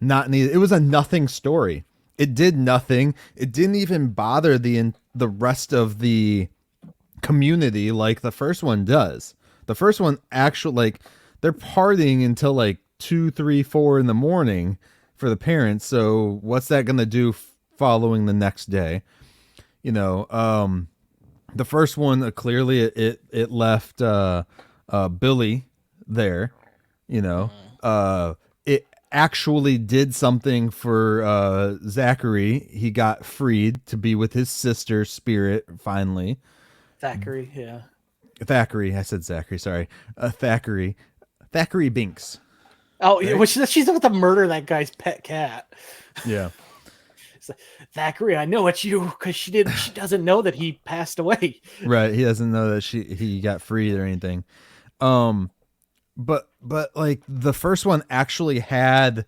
not needed. It was a nothing story. It did nothing. It didn't even bother the rest of the community like the first one does. The first one actually, like, they're partying until like 2, 3, 4 in the morning for the parents. So what's that gonna do following the next day? The first one clearly it left Billy there. It actually did something for Zachary. He got freed to be with his sister's spirit finally. Thackeray, yeah. Thackeray, I said Zachary, sorry. Thackeray Binks. Oh, right? Which she's about to murder that guy's pet cat. Yeah. Thackeray, I know it's you, because she doesn't know that he passed away. Right, he doesn't know that he got freed or anything. But like the first one actually had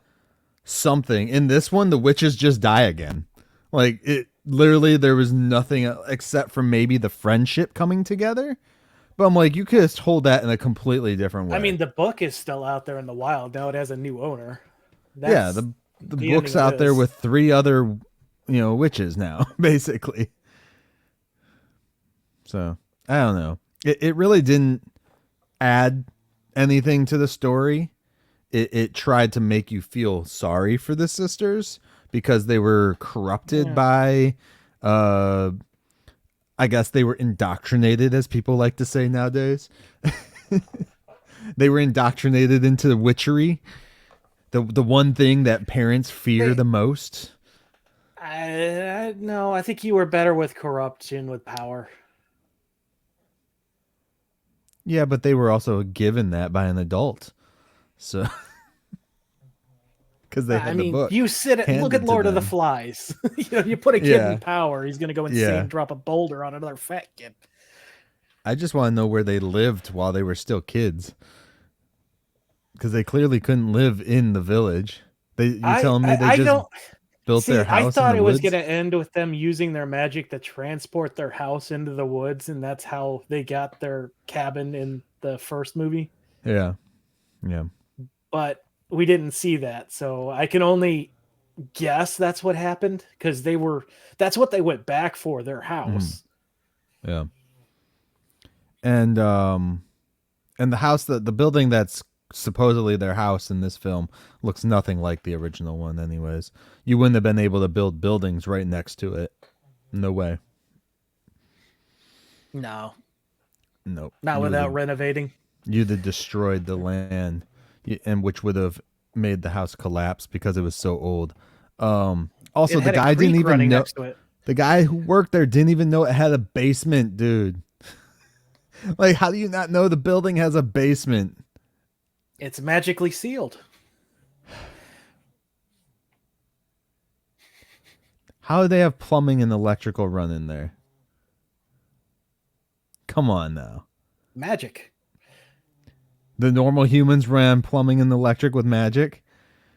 something. In this one, the witches just die again. Like it literally, there was nothing except for maybe the friendship coming together. But I'm like, you could have told that in a completely different way. I mean, the book is still out there in the wild now. It has a new owner. Yeah, the book's out there with 3 other witches now, basically. So I don't know. It really didn't add anything to the story. It tried to make you feel sorry for the sisters because they were corrupted by I guess they were indoctrinated, as people like to say nowadays. They were indoctrinated into the witchery, the one thing that parents fear the most. No, I think you were better with corruption with power. Yeah, but they were also given that by an adult. So, because they had the book. You look at Lord of the Flies. You put a kid in power, he's going to go insane and drop a boulder on another fat kid. I just want to know where they lived while they were still kids. Because they clearly couldn't live in the village. You telling me they just built their house in the woods? I thought it was going to end with them using their magic to transport their house into the woods, and that's how they got their cabin in the first movie. Yeah. But we didn't see that, so I can only guess that's what happened, because that's what they went back for, their house. Yeah. And the house, the building that's supposedly their house in this film looks nothing like the original one. Anyways, you wouldn't have been able to build buildings right next to it. No way. No, Nope. not without renovating. You'd have destroyed the land, and which would have made the house collapse because it was so old. Also, It the had a guy didn't creek even running know. next to it. The guy who worked there didn't even know it had a basement, dude. Like, how do you not know the building has a basement? It's magically sealed. How do they have plumbing and electrical run in there? Come on now. Magic. The normal humans ran plumbing and electric with magic?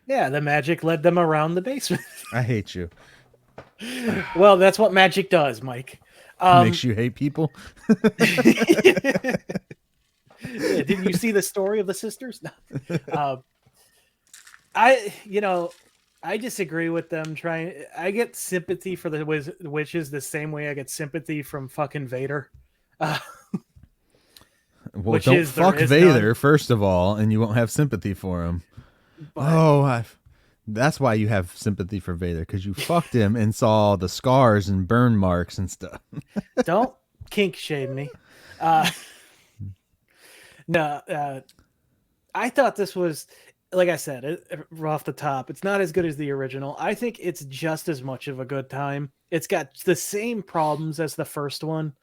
Yeah, the magic led them around the basement. I hate you. Well, that's what magic does, Myke. Makes you hate people? Yeah, didn't you see the story of the sisters? No. I disagree with them trying. I get sympathy for the witches the same way I get sympathy from fucking Vader. Well, Which don't is, there fuck is Vader, none. first of all, and you won't have sympathy for him. But- That's why you have sympathy for Vader, because you fucked him and saw the scars and burn marks and stuff. Don't kink shame me. No, I thought this was, like I said, off the top, it's not as good as the original. I think it's just as much of a good time. It's got the same problems as the first one,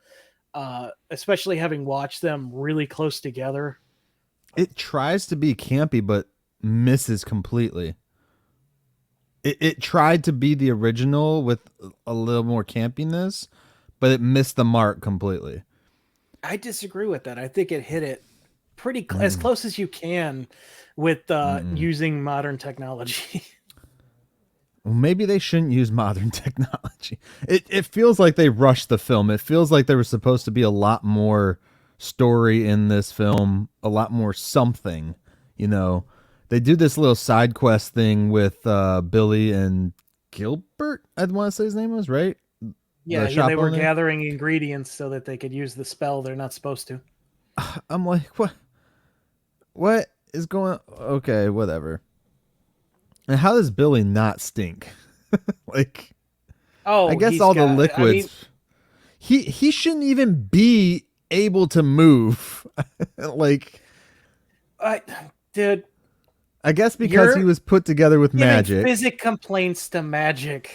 especially having watched them really close together. It tries to be campy, but misses completely. It tried to be the original with a little more campiness, but it missed the mark completely. I disagree with that. I think it hit it pretty as close as you can with using modern technology. Well, maybe they shouldn't use modern technology. It feels like they rushed the film. It feels like there was supposed to be a lot more story in this film, a lot more something, you know. They do this little side quest thing with Billy and Gilbert, I'd want to say his name was, right? Yeah, The shop they were owner? gathering ingredients so that they could use the spell they're not supposed to. I'm like, what is going on? Okay, whatever. And how does Billy not stink? Like, Oh, I guess he's all the got- liquids. He shouldn't even be able to move. Like, dude, I guess because he You're was put together with giving magic. physic complaints to magic.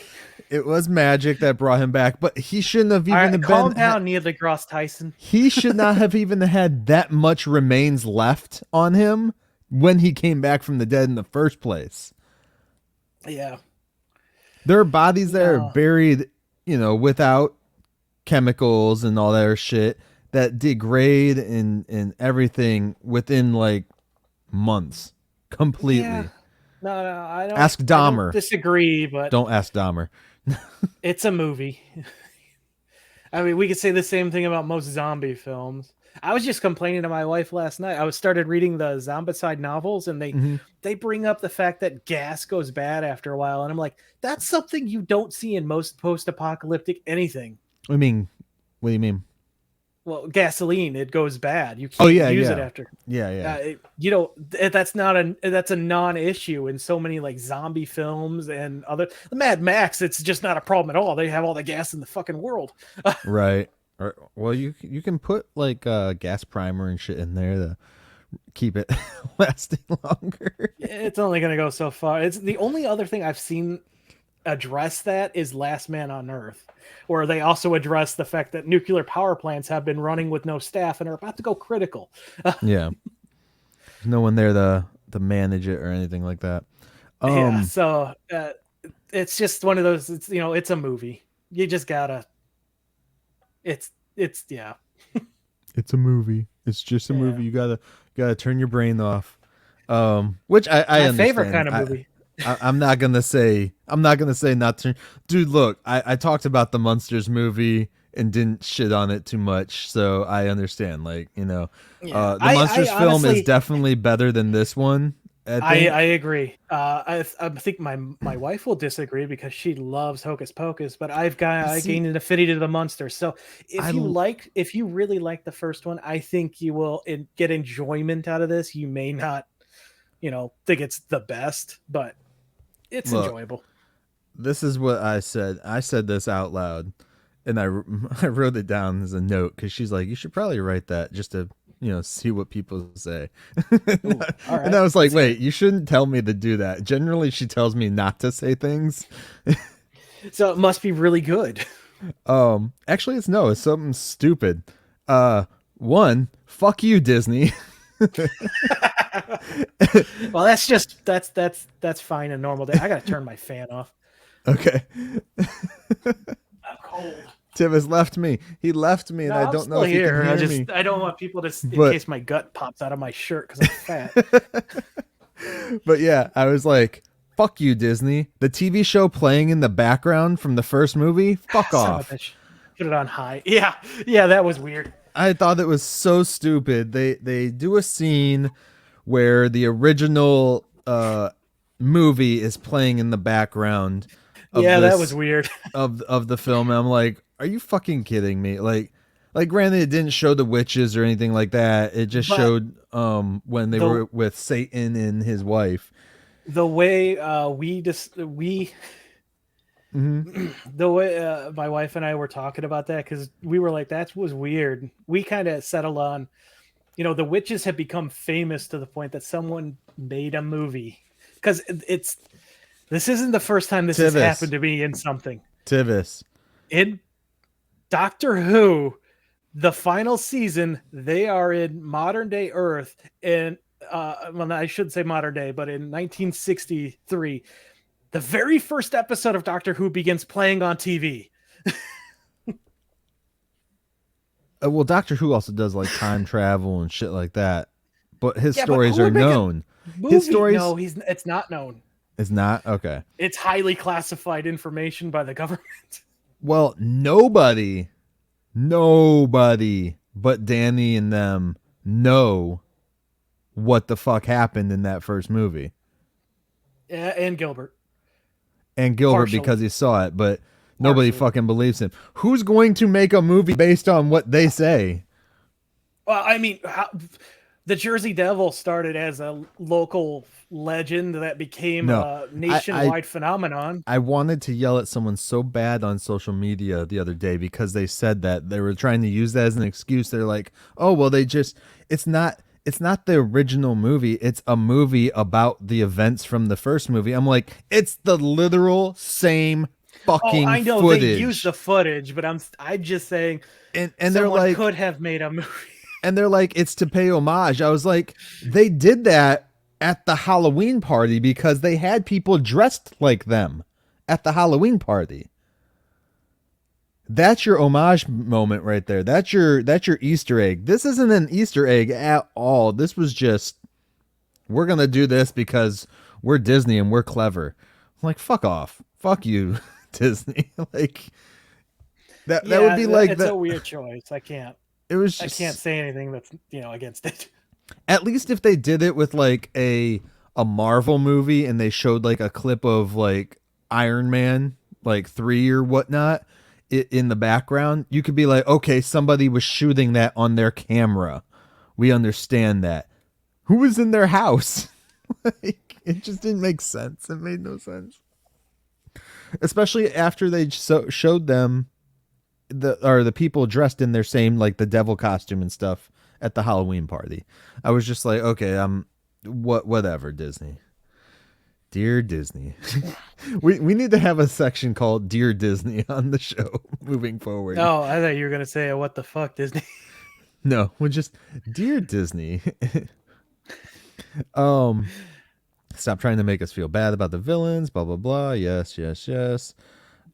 It was magic that brought him back, but he shouldn't have All even right, been. calm down, Neil deGrasse Tyson. He should not have even had that much remains left on him when he came back from the dead in the first place. Yeah. There are bodies that No. are buried, you know, without chemicals and all that shit that degrade and everything within like months completely. Yeah. No, I don't. Ask I don't Dahmer. disagree, but Don't ask Dahmer. it's a movie. I mean, we could say the same thing about most zombie films. I was just complaining to my wife last night. I started reading the Zombicide novels, and they bring up the fact that gas goes bad after a while, and I'm like, that's something you don't see in most post-apocalyptic anything. What do you mean? Well, gasoline, it goes bad. You can't use it after. Yeah. That's a non-issue in so many like zombie films and other Mad Max. It's just not a problem at all. They have all the gas in the fucking world. Right. Or, well, you can put like gas primer and shit in there to keep it lasting longer. It's only going to go so far. It's the only other thing I've seen address that is Last Man on Earth, where they also address the fact that nuclear power plants have been running with no staff and are about to go critical. Yeah. There's no one there to manage it or anything like that. Yeah, so it's just one of those. It's it's a movie. You just gotta. It's yeah. It's a movie. It's just a movie. You gotta turn your brain off. Which I My understand. favorite kind of movie. I'm not gonna say not to. Dude, look, I talked about the Munsters movie and didn't shit on it too much, so I understand. Like, the Munsters film honestly, is definitely better than this one. I agree. I think my wife will disagree because she loves Hocus Pocus, but I gained an affinity to the Munsters. So if you really like the first one, I think you will get enjoyment out of this. You may not think it's the best, but it's Look, enjoyable. This is what I said. I said this out loud, and I wrote it down as a note because she's like, you should probably write that just to see what people say. Ooh, all right. And I was like, wait, you shouldn't tell me to do that. Generally, she tells me not to say things. So it must be really good. Actually, it's something stupid. One, fuck you, Disney. Well, that's fine a normal day. I gotta turn my fan off. Okay. I'm cold. Tim has left me. He left me, and I don't know if he can hear me. I don't want people to, in case my gut pops out of my shirt because I'm fat. But yeah, I was like, fuck you, Disney. The TV show playing in the background from the first movie, fuck off. Put it on high. Yeah, that was weird. I thought it was so stupid. They do a scene where the original movie is playing in the background. That was weird. of the film. And I'm like, are you fucking kidding me? Like granted, it didn't show the witches or anything like that. It just showed when they were with Satan and his wife. The way the way my wife and I were talking about that, because we were like, that was weird. We kind of settled on, the witches have become famous to the point that someone made a movie, because this isn't the first time this has happened to me in something. Tivis. In Doctor Who, the final season, they are in modern day Earth, and well, I shouldn't say modern day, but in 1963, the very first episode of Doctor Who begins playing on TV. Well, Doctor Who also does like time travel and shit like that, but his stories are known. His stories, no, it's not known. It's not? Okay. It's highly classified information by the government. Well, nobody but Danny and them know what the fuck happened in that first movie. Yeah, and Gilbert. Partially. Because he saw it, but nobody fucking believes him. Who's going to make a movie based on what they say? Well, I mean, the Jersey Devil started as a local legend that became a nationwide phenomenon. I wanted to yell at someone so bad on social media the other day because they said that they were trying to use that as an excuse. They're like, oh, well, it's not the original movie. It's a movie about the events from the first movie. I'm like, it's the literal same fucking I know footage. They use the footage, but I'm just saying and they're like, could have made a movie. And they're like, it's to pay homage. I was like, they did that at the Halloween party because they had people dressed like them at the Halloween party. That's your homage moment right there. That's your Easter egg. This isn't an Easter egg at all. This was just, we're going to do this because we're Disney and we're clever. I'm like, fuck off. Fuck you, Disney. Like that would be like, it's a weird choice. I can't say anything that's, against it. At least if they did it with like a Marvel movie and they showed like a clip of like Iron Man, like 3 or whatnot, in the background, you could be like, okay, somebody was shooting that on their camera. We understand that. Who was in their house? Like, it just didn't make sense. It made no sense. Especially after they showed them the people dressed in their same, like the devil costume and stuff at the Halloween party. I was just like, okay, whatever, Disney. Dear Disney. we need to have a section called Dear Disney on the show moving forward. Oh, I thought you were going to say, what the fuck, Disney? No, we're just, Dear Disney. Stop trying to make us feel bad about the villains, blah, blah, blah. Yes.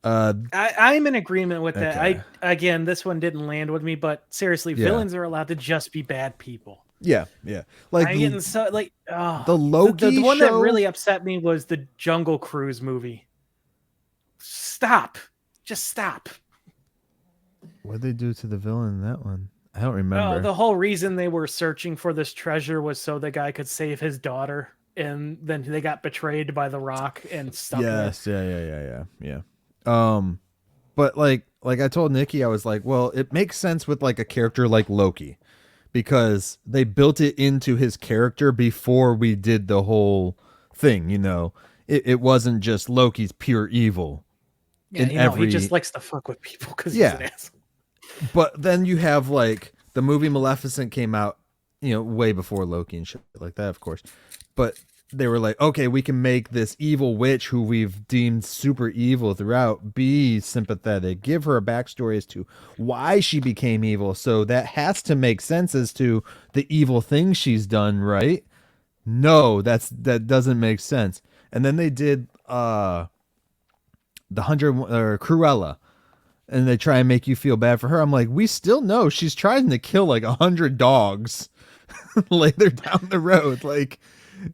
I'm in agreement with that. Okay. Again, this one didn't land with me, but seriously, villains are allowed to just be bad people. Yeah. Like I'm getting so like the Loki the one show? that really upset me was the Jungle Cruise movie. Stop. Just stop. What did they do to the villain in that one? I don't remember. The whole reason they were searching for this treasure was so the guy could save his daughter, and then they got betrayed by the Rock and stuff. Yes, yeah. But like I told Nikki, I was like, well, it makes sense with like a character like Loki, because they built it into his character before we did the whole thing. It wasn't just Loki's pure evil. Yeah, he just likes to fuck with people because he's an Yeah. asshole. But then you have like the movie Maleficent came out, way before Loki and shit like that, of course. But they were like, okay, we can make this evil witch who we've deemed super evil throughout be sympathetic, give her a backstory as to why she became evil. So that has to make sense as to the evil thing she's done, right? No, that doesn't make sense. And then they did the 100 or Cruella, and they try and make you feel bad for her. I'm like, we still know she's trying to kill like 100 dogs later down the road. Like,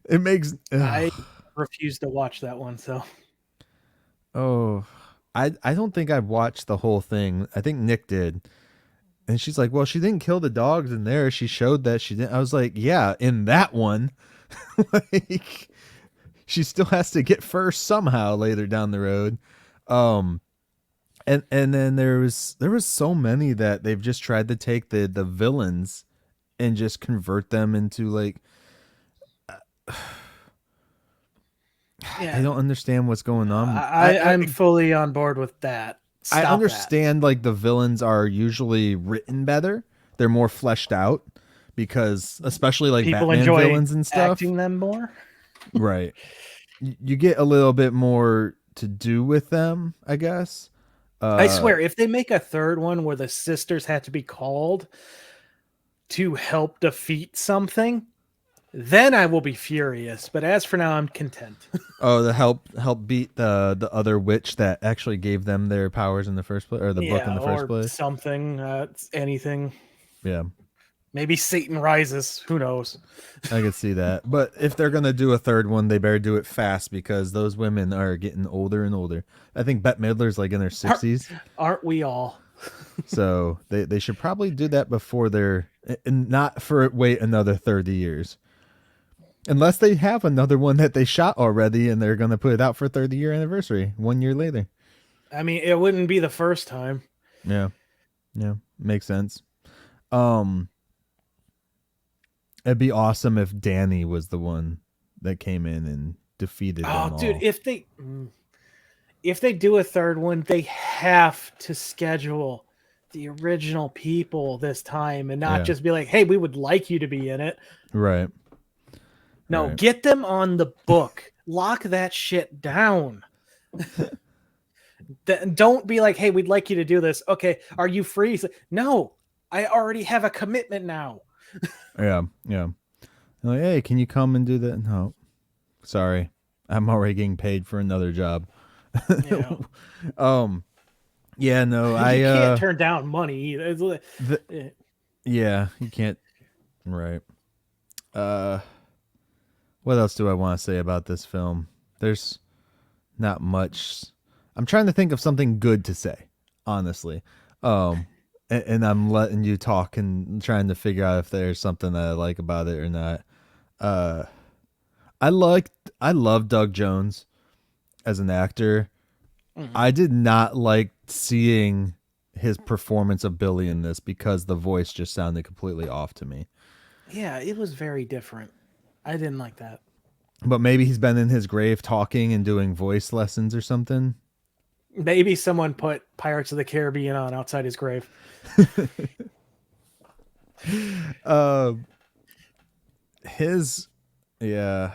it makes. I refuse to watch that one. So, I don't think I've watched the whole thing. I think Nick did, and she's like, well, she didn't kill the dogs in there. She showed that she didn't. I was like, yeah, in that one, like, she still has to get first somehow later down the road. And then there was so many that they've just tried to take the villains and just convert them into like, I don't understand what's going on. I'm fully on board with that. I understand like the villains are usually written better. They're more fleshed out because especially like people Batman enjoy villains and stuff. acting them more. Right. You get a little bit more to do with them, I guess. I swear, if they make a third one where the sisters had to be called to help defeat something, then I will be furious. But as for now, I'm content. To help beat the other witch that actually gave them their powers in the first place, or the book in the first place. Something, anything. Yeah. Maybe Satan rises. Who knows? I could see that. But if they're going to do a third one, they better do it fast because those women are getting older and older. I think Bette Midler's like in her 60s. Aren't we all? So they should probably do that before and not wait another 30 years. Unless they have another one that they shot already and they're going to put it out for 30-year anniversary 1 year later. I mean, it wouldn't be the first time. Yeah. Yeah. Makes sense. It'd be awesome if Danny was the one that came in and defeated them all. Dude, if they do a third one, they have to schedule the original people this time and not just be like, hey, we would like you to be in it. Right. No, get them on the book. Lock that shit down. Don't be like, hey, we'd like you to do this. Okay, are you free? No, I already have a commitment now. Yeah. Like, hey, can you come and do that? No, sorry, I'm already getting paid for another job. Yeah, no, you can't turn down money either. Yeah, you can't. Right. What else do I want to say about this film? There's not much. I'm trying to think of something good to say, honestly. And I'm letting you talk and trying to figure out if there's something that I like about it or not. I love Doug Jones as an actor. Mm-hmm. I did not like seeing his performance of Billy in this because the voice just sounded completely off to me. Yeah, it was very different. I didn't like that. But maybe he's been in his grave talking and doing voice lessons or something. Maybe someone put Pirates of the Caribbean on outside his grave. Yeah.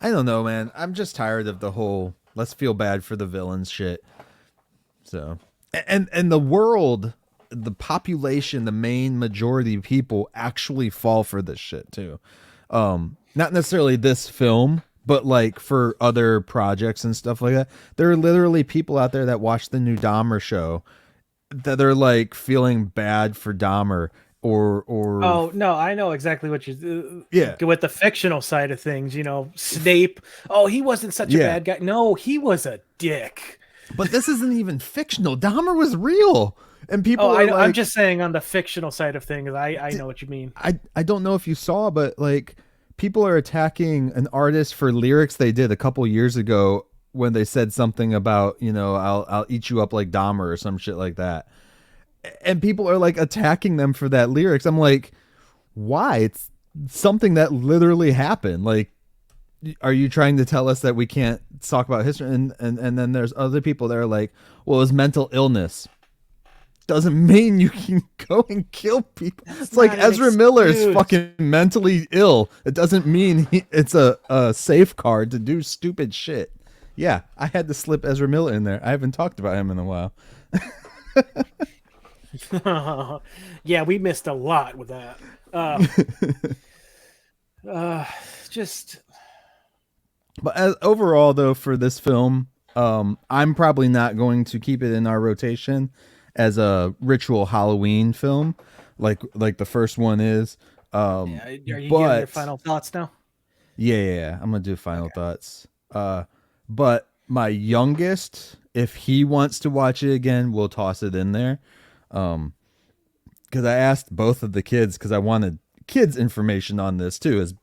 I don't know, man. I'm just tired of the whole let's feel bad for the villains shit. So, and the world, the population, the main majority of people actually fall for this shit too. Not necessarily this film, but like for other projects and stuff like that. There are literally people out there that watch the new Dahmer show that are like feeling bad for Dahmer or oh no, I know exactly what you with the fictional side of things. Snape. Oh, he wasn't such a bad guy. No, he was a dick. But this isn't even fictional. Dahmer was real. And people I'm just saying on the fictional side of things, I know what you mean. I don't know if you saw, but like people are attacking an artist for lyrics they did a couple years ago when they said something about, I'll eat you up like Dahmer or some shit like that. and people are like attacking them for that lyrics. I'm like, why? It's something that literally happened. Like, are you trying to tell us that we can't talk about history? And then there's other people that are like, well, it's mental illness. Doesn't mean you can go and kill people. It's like Ezra Miller is fucking mentally ill. It doesn't mean it's a safeguard to do stupid shit. Yeah, I had to slip Ezra Miller in there. I haven't talked about him in a while. Yeah, we missed a lot with that. Just. But overall, though, for this film, I'm probably not going to keep it in our rotation as a ritual Halloween film, like the first one is. Are you getting your final thoughts now? Yeah, I'm gonna do final thoughts. But my youngest, if he wants to watch it again, we'll toss it in there. Because I asked both of the kids, because I wanted kids' information on this too, as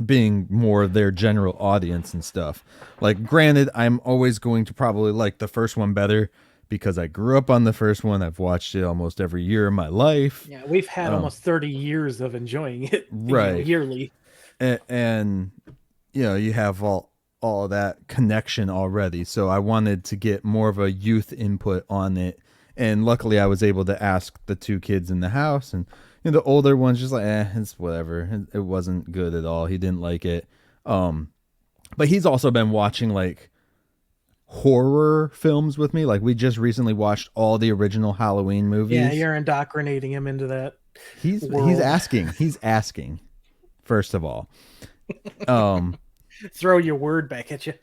being more their general audience and stuff. Like, granted, I'm always going to probably like the first one better because I grew up on the first one. I've watched it almost every year of my life. Yeah, we've had almost 30 years of enjoying it, right, yearly. And you know, you have all of that connection already. So I wanted to get more of a youth input on it. And luckily I was able to ask the two kids in the house, and you know, the older one's just like, it's whatever. It wasn't good at all. He didn't like it. But he's also been watching like horror films with me. Like, we just recently watched all the original Halloween movies. Yeah, you're indoctrinating him into that. He's asking. First of all, throw your word back at you.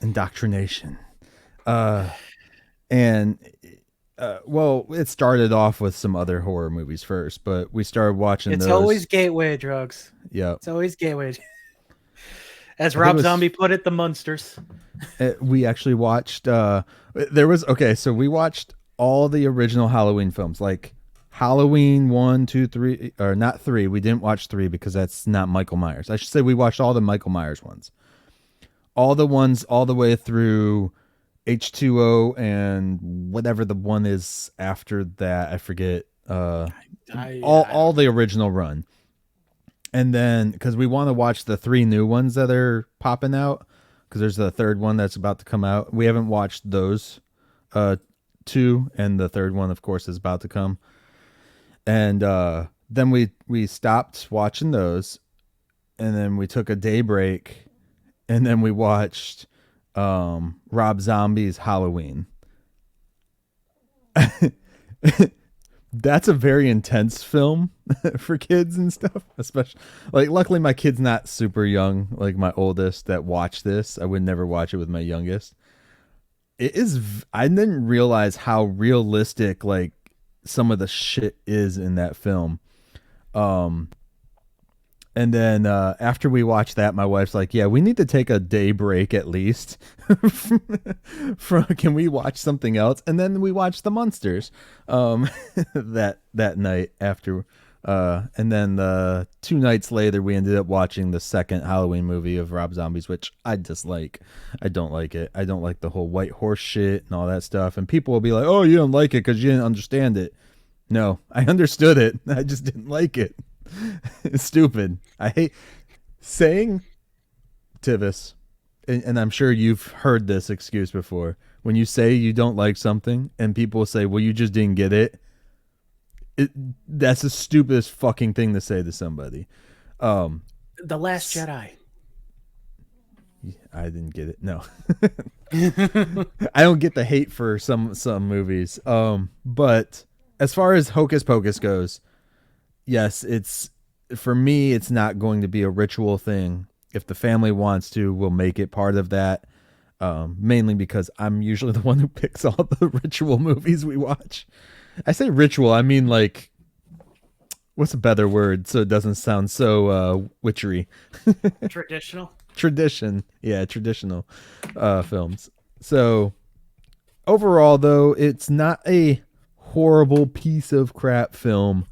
Indoctrination. Well, it started off with some other horror movies first, but we started watching those. It's always gateway drugs. Yeah. It's always gateway. As Rob Zombie put it, the Munsters. We actually watched, so we watched all the original Halloween films, like Halloween 1, 2, 3, or not 3. We didn't watch 3 because that's not Michael Myers. I should say we watched all the Michael Myers ones. All the ones all the way through H2O and whatever the one is after that, I forget. All the original run. And then, because we want to watch the 3 new ones that are popping out, because there's the third one that's about to come out. We haven't watched those 2, and the third one, of course, is about to come. And then we stopped watching those, and then we took a day break, and then we watched Rob Zombie's Halloween. That's a very intense film for kids and stuff, especially like, luckily my kid's not super young, like my oldest that watched this. I would never watch it with my youngest. It is, I didn't realize how realistic like some of the shit is in that film. And then after we watched that, my wife's like, yeah, we need to take a day break at least. Can we watch something else? And then we watched The Munsters that night after. And then 2 nights later, we ended up watching the second Halloween movie of Rob Zombie's, which I dislike. I don't like it. I don't like the whole white horse shit and all that stuff. And people will be like, oh, you don't like it because you didn't understand it. No, I understood it. I just didn't like it. It's stupid. I hate saying Tivis, and I'm sure you've heard this excuse before. When you say you don't like something and people say, well, you just didn't get it. That's the stupidest fucking thing to say to somebody. The Last Jedi. I didn't get it. No. I don't get the hate for some movies. But as far as Hocus Pocus goes, yes, for me, it's not going to be a ritual thing. If the family wants to, we'll make it part of that. Mainly because I'm usually the one who picks all the ritual movies we watch. I say ritual, I mean like, what's a better word so it doesn't sound so witchery? Traditional? Tradition. Yeah, traditional films. So overall, though, it's not a horrible piece of crap film.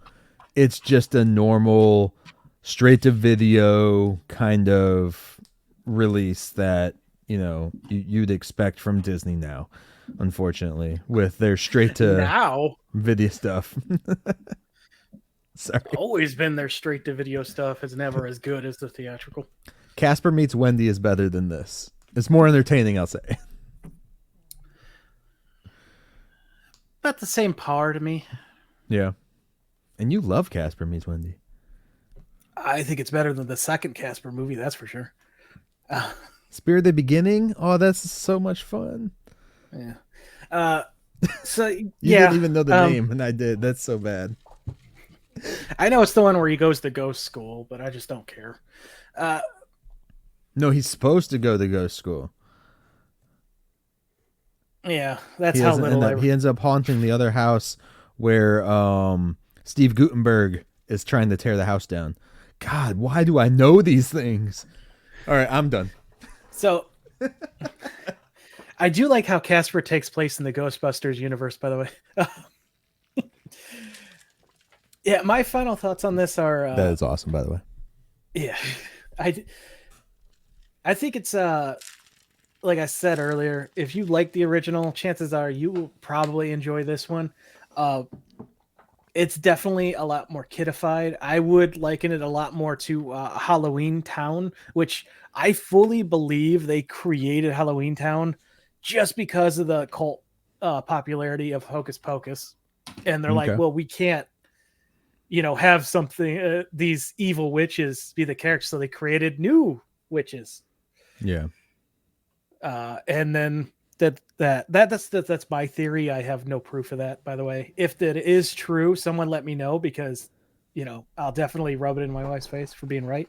It's just a normal straight to video kind of release that, you know, you'd expect from Disney now. unfortunately, with their straight to Now, video stuff. Sorry. always been their straight to video stuff. Is never as good as the theatrical. Casper Meets Wendy is better than this. It's more entertaining, I'll say. About the same par to me. Yeah. And you love Casper Meets Wendy. I think it's better than the second Casper movie, that's for sure. Spirit of the Beginning? Oh, that's so much fun. Yeah. So You yeah, didn't even know the name, and I did. That's so bad. I know it's the one where he goes to ghost school, but I just don't care. No, he's supposed to go to ghost school. Yeah, that's He how doesn't little end up, he ends up haunting the other house where Steve Guttenberg is trying to tear the house down. God, why do I know these things? All right, I'm done. So I do like how Casper takes place in the Ghostbusters universe, by the way. Yeah, my final thoughts on this are That is awesome, by the way. yeah. I think it's like I said earlier, if you like the original, chances are you will probably enjoy this one. It's definitely a lot more kidified. I would liken it a lot more to Halloween Town, which I fully believe they created Halloween Town just because of the cult popularity of Hocus Pocus. And they're Okay. like, well, we can't, have something, these evil witches be the characters. So they created new witches. Yeah. And then that's my theory. I have no proof of that, by the way. If that is true, someone let me know, because I'll definitely rub it in my wife's face for being right.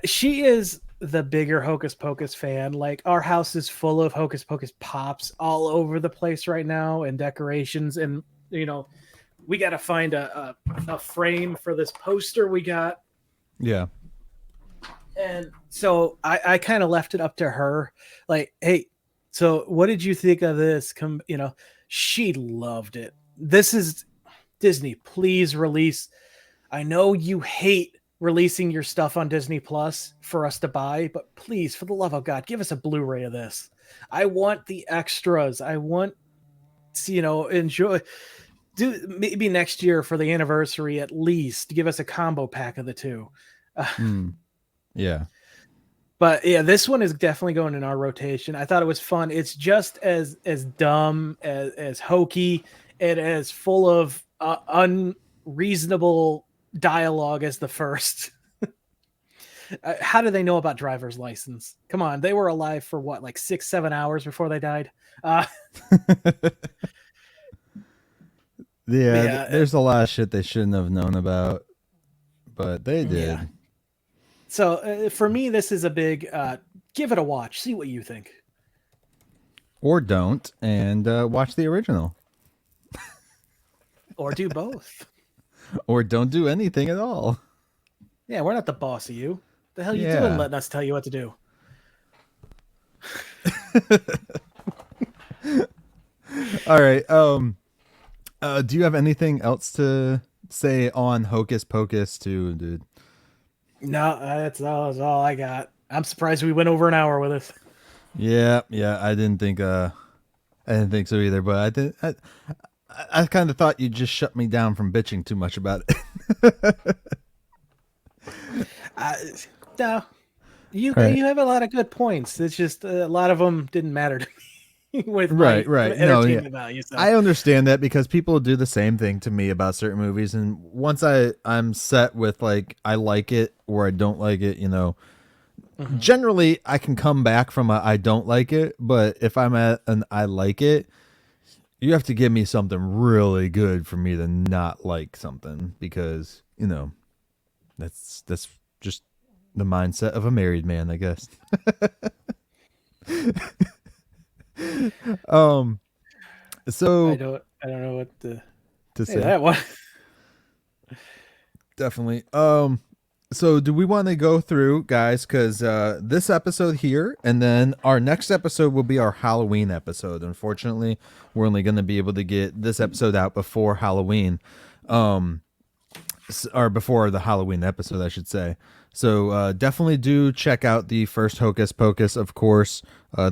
She is the bigger Hocus Pocus fan. Like, our house is full of Hocus Pocus pops all over the place right now, and decorations, and we got to find a frame for this poster we got. Yeah. And so I kind of left it up to her. Like, hey, so what did you think of this? She loved it. This is Disney. Please release. I know you hate releasing your stuff on Disney Plus for us to buy, but please, for the love of God, give us a Blu-ray of this. I want the extras. I want to, enjoy. Do maybe next year for the anniversary, at least give us a combo pack of the two. Yeah. But yeah, this one is definitely going in our rotation. I thought it was fun. It's just as dumb, as hokey, and as full of unreasonable dialogue as the first. How do they know about driver's license? Come on, they were alive for what, like 6-7 hours before they died? Yeah, there's a lot of shit they shouldn't have known about, but they did. Yeah. So for me, this is a big give it a watch. See what you think. Or don't, and watch the original. Or do both. Or don't do anything at all. Yeah, we're not the boss of you. The hell you Yeah. doing letting us tell you what to do? All right. Do you have anything else to say on Hocus Pocus 2, dude? No, that's all I got. I'm surprised we went over an hour with this. Yeah. I didn't think so either, but I kind of thought you just shut me down from bitching too much about it. No, you have a lot of good points. It's just a lot of them didn't matter to me with Right. my entertainment value. So. I understand that, because people do the same thing to me about certain movies, and once I'm set with, like, I like it or I don't like it, generally I can come back from a I don't like it, but if I'm at an I like it, you have to give me something really good for me to not like something, because that's just the mindset of a married man, I guess. So I don't know what to say that one. Definitely. So do we want to go through, guys, because this episode here, and then our next episode will be our Halloween episode. Unfortunately, we're only going to be able to get this episode out before Halloween. or before the Halloween episode, I should say. So definitely do check out the first Hocus Pocus, of course.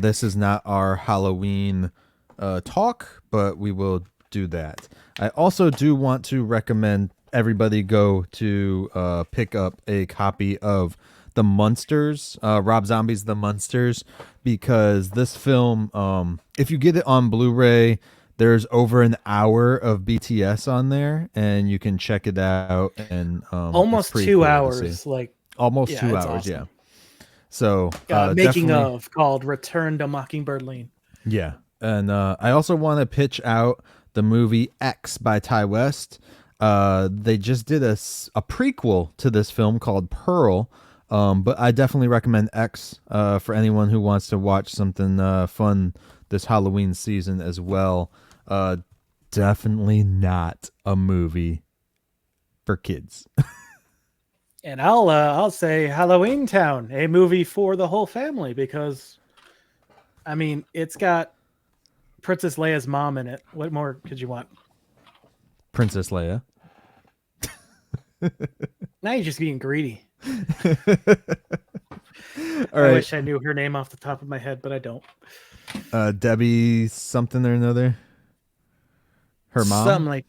This is not our Halloween talk, but we will do that. I also do want to recommend everybody go to pick up a copy of The Munsters, Rob Zombie's The Munsters, because this film, if you get it on Blu-ray, there's over an hour of BTS on there, and you can check it out. And almost it's pretty 2 cool to hours, see. like Almost yeah, 2 it's hours, awesome. yeah. So Making definitely, of, called Return to Mockingbird Lane. yeah. And I also want to pitch out the movie X by Ty West. They just did a prequel to this film called Pearl. But I definitely recommend X for anyone who wants to watch something fun this Halloween season as well. Definitely not a movie for kids. And I'll say Halloween Town, a movie for the whole family, because I mean it's got Princess Leia's mom in it. What more could you want? Princess Leia. Now you're just being greedy. All I right. wish I knew her name off the top of my head, but I don't. Debbie something or another. Her mom? Something like,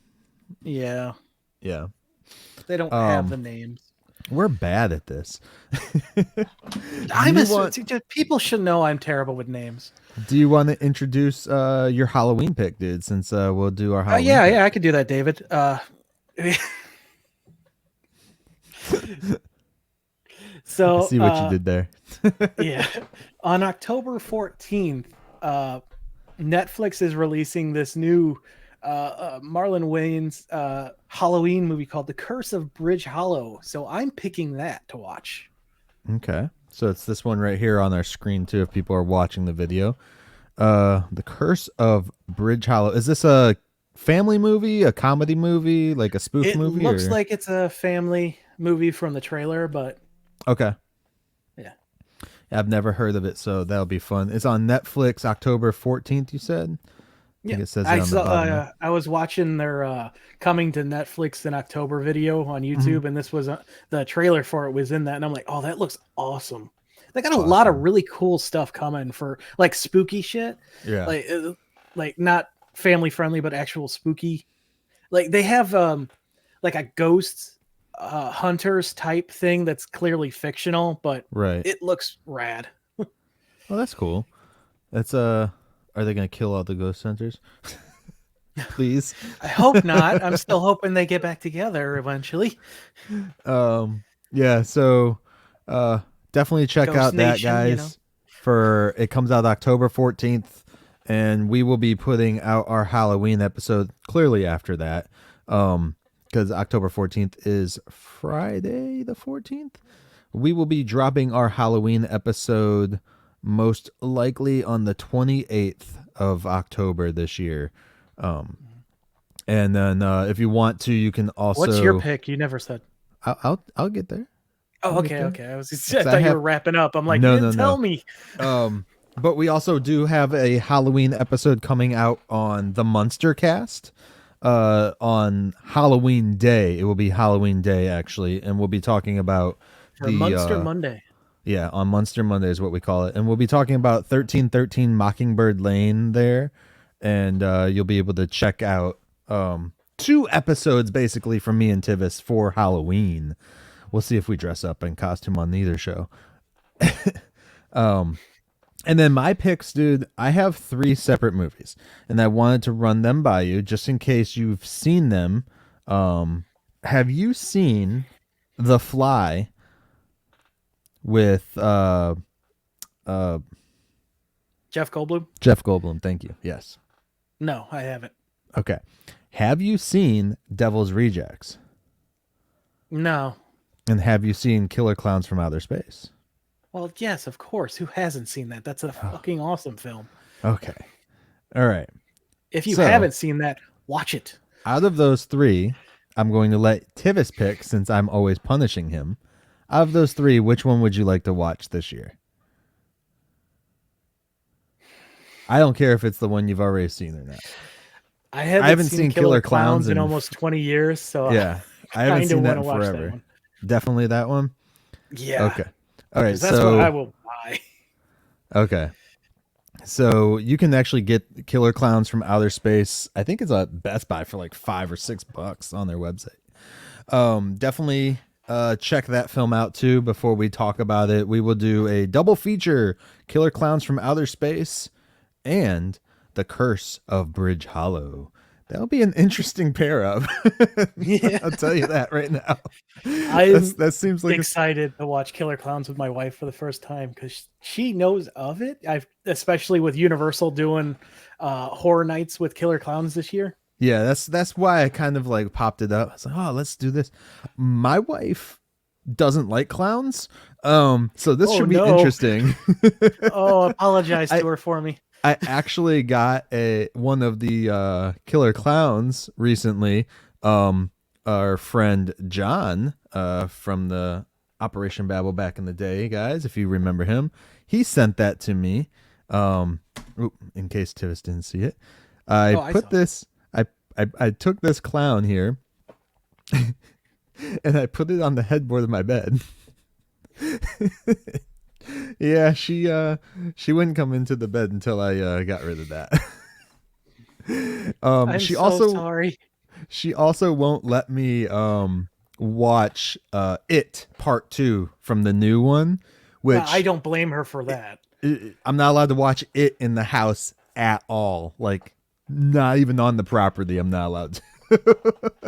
yeah. Yeah. They don't have the names. We're bad at this. People should know I'm terrible with names. Do you want to introduce your Halloween pick, dude, since we'll do our Halloween pick? Yeah, I could do that, David. So I see what you did there. Yeah. On October 14th, Netflix is releasing this new Marlon Wayans Halloween movie called The Curse of Bridge Hollow. So I'm picking that to watch. Okay. So it's this one right here on our screen, too, if people are watching the video. The Curse of Bridge Hollow. Is this a family movie, a comedy movie, like a spoof movie? It looks like it's a family movie from the trailer, but... Okay. Yeah. I've never heard of it, so that'll be fun. It's on Netflix October 14th, you said? I think it says it on the bottom. I was watching their coming to Netflix in October video on YouTube, and this was the trailer for it was in that, and I'm like, oh, that looks awesome. They got a lot of really cool stuff coming for like spooky shit. Yeah, like not family friendly, but actual spooky. Like they have like a ghost hunters type thing that's clearly fictional, but right. It looks rad. Well, that's cool. That's Are they gonna kill all the ghost hunters? Please. I hope not. I'm still hoping they get back together eventually. Yeah. So, definitely check Ghost out Nation, that, guys. you know? For it comes out October 14th, and we will be putting out our Halloween episode clearly after that. Because October 14th is Friday the 14th. We will be dropping our Halloween episode most likely on the 28th of October this year. And then if you want to, you can also... What's your pick? You never said. I'll get there. Oh, okay. I thought you were wrapping up. I'm like, no, you didn't tell me. But we also do have a Halloween episode coming out on the Monster Cast. On Halloween Day. It will be Halloween Day, actually, and we'll be talking about the Monster Monday. Yeah, on Monster Monday is what we call it. And we'll be talking about 1313 Mockingbird Lane there. And you'll be able to check out 2 episodes, basically, from me and Tivis for Halloween. We'll see if we dress up in costume on either show. And then my picks, dude, I have 3 separate movies. And I wanted to run them by you, just in case you've seen them. Have you seen The Fly with Jeff Goldblum? Jeff Goldblum, thank you. Yes. No, I haven't. Okay. Have you seen Devil's Rejects? No. And have you seen Killer Clowns from Outer Space? Well, yes, of course. Who hasn't seen that? That's a fucking awesome film. Okay. All right. If you haven't seen that, watch it. Out of those 3, I'm going to let Tivis pick, since I'm always punishing him. Out of those 3, which one would you like to watch this year? I don't care if it's the one you've already seen or not. I haven't seen Killer Clowns in almost 20 years, so yeah. I haven't Kinda seen that wanna in watch that forever. one. Definitely that one. Yeah, Okay. All right. 'cause that's what I So will buy. okay. So you can actually get Killer Clowns from Outer Space. I think it's at Best Buy for like $5 or $6 on their website. Definitely check that film out too before we talk about it. We will do a double feature: Killer Clowns from Outer Space and The Curse of Bridge Hollow. That'll be an interesting pair up. Yeah. I'll tell you that right now. I'm That seems like excited to watch Killer Clowns with my wife for the first time because she knows of it. I've especially with Universal doing horror nights with Killer Clowns this year. yeah, that's why I kind of like popped it up. I was like, oh, let's do this. My wife doesn't like clowns. So this Oh, should be no. interesting. Oh, apologize to her for me. I actually got one of the Killer Clowns recently. Our friend John from the Operation Babble back in the day, guys, if you remember him, he sent that to me. In case Tivis didn't see it, I put this. I took this clown here, and I put it on the headboard of my bed. Yeah, she wouldn't come into the bed until I got rid of that. I'm She so also sorry. she also won't let me watch It Part 2 from the new one, which I don't blame her for that. I'm not allowed to watch it in the house at all. Like, not even on the property, I'm not allowed to.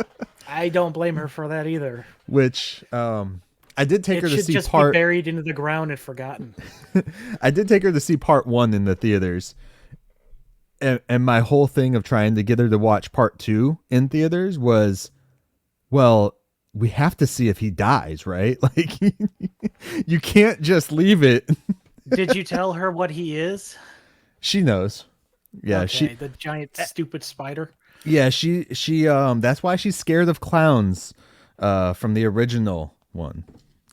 I don't blame her for that either. Which I did take It her to should see just part be buried into the ground and forgotten. I did take her to see part 1 in the theaters. And my whole thing of trying to get her to watch part 2 in theaters was, well, we have to see if he dies, right? Like, you can't just leave it. Did you tell her what he is? She knows. Yeah, Okay, the giant stupid spider. she that's why she's scared of clowns from the original one.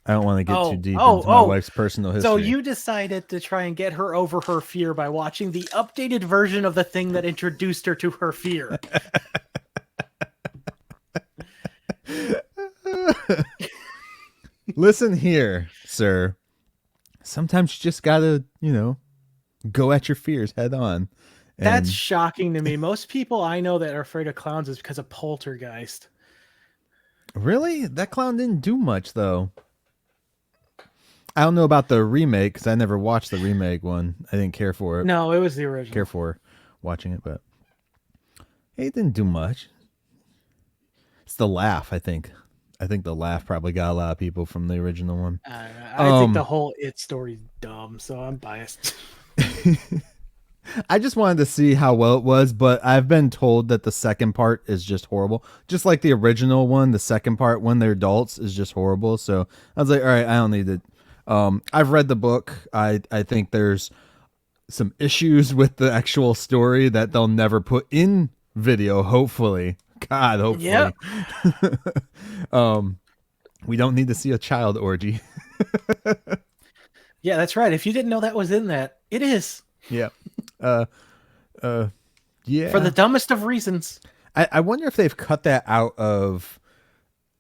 I don't want to get too deep into my wife's personal history. So you decided to try and get her over her fear by watching the updated version of the thing that introduced her to her fear. Listen here, sir. Sometimes you just gotta, go at your fears head on. That's shocking to me. Most people I know that are afraid of clowns is because of Poltergeist. Really? That clown didn't do much, though. I don't know about the remake because I never watched the remake one. I didn't care for it. No, it was the original. Care for watching it, but he didn't do much. It's the laugh, I think. I think the laugh probably got a lot of people from the original one. I think the whole It story's dumb, so I'm biased. I just wanted to see how well it was, but I've been told that the second part is just horrible. Just like the original one, the second part when they're adults is just horrible. So I was like, all right, I don't need it. I've read the book. I think there's some issues with the actual story that they'll never put in video, hopefully. God, hopefully. Yep. We don't need to see a child orgy. Yeah, that's right. If you didn't know that was in that, it is. Yeah. Yeah. For the dumbest of reasons. I wonder if they've cut that out of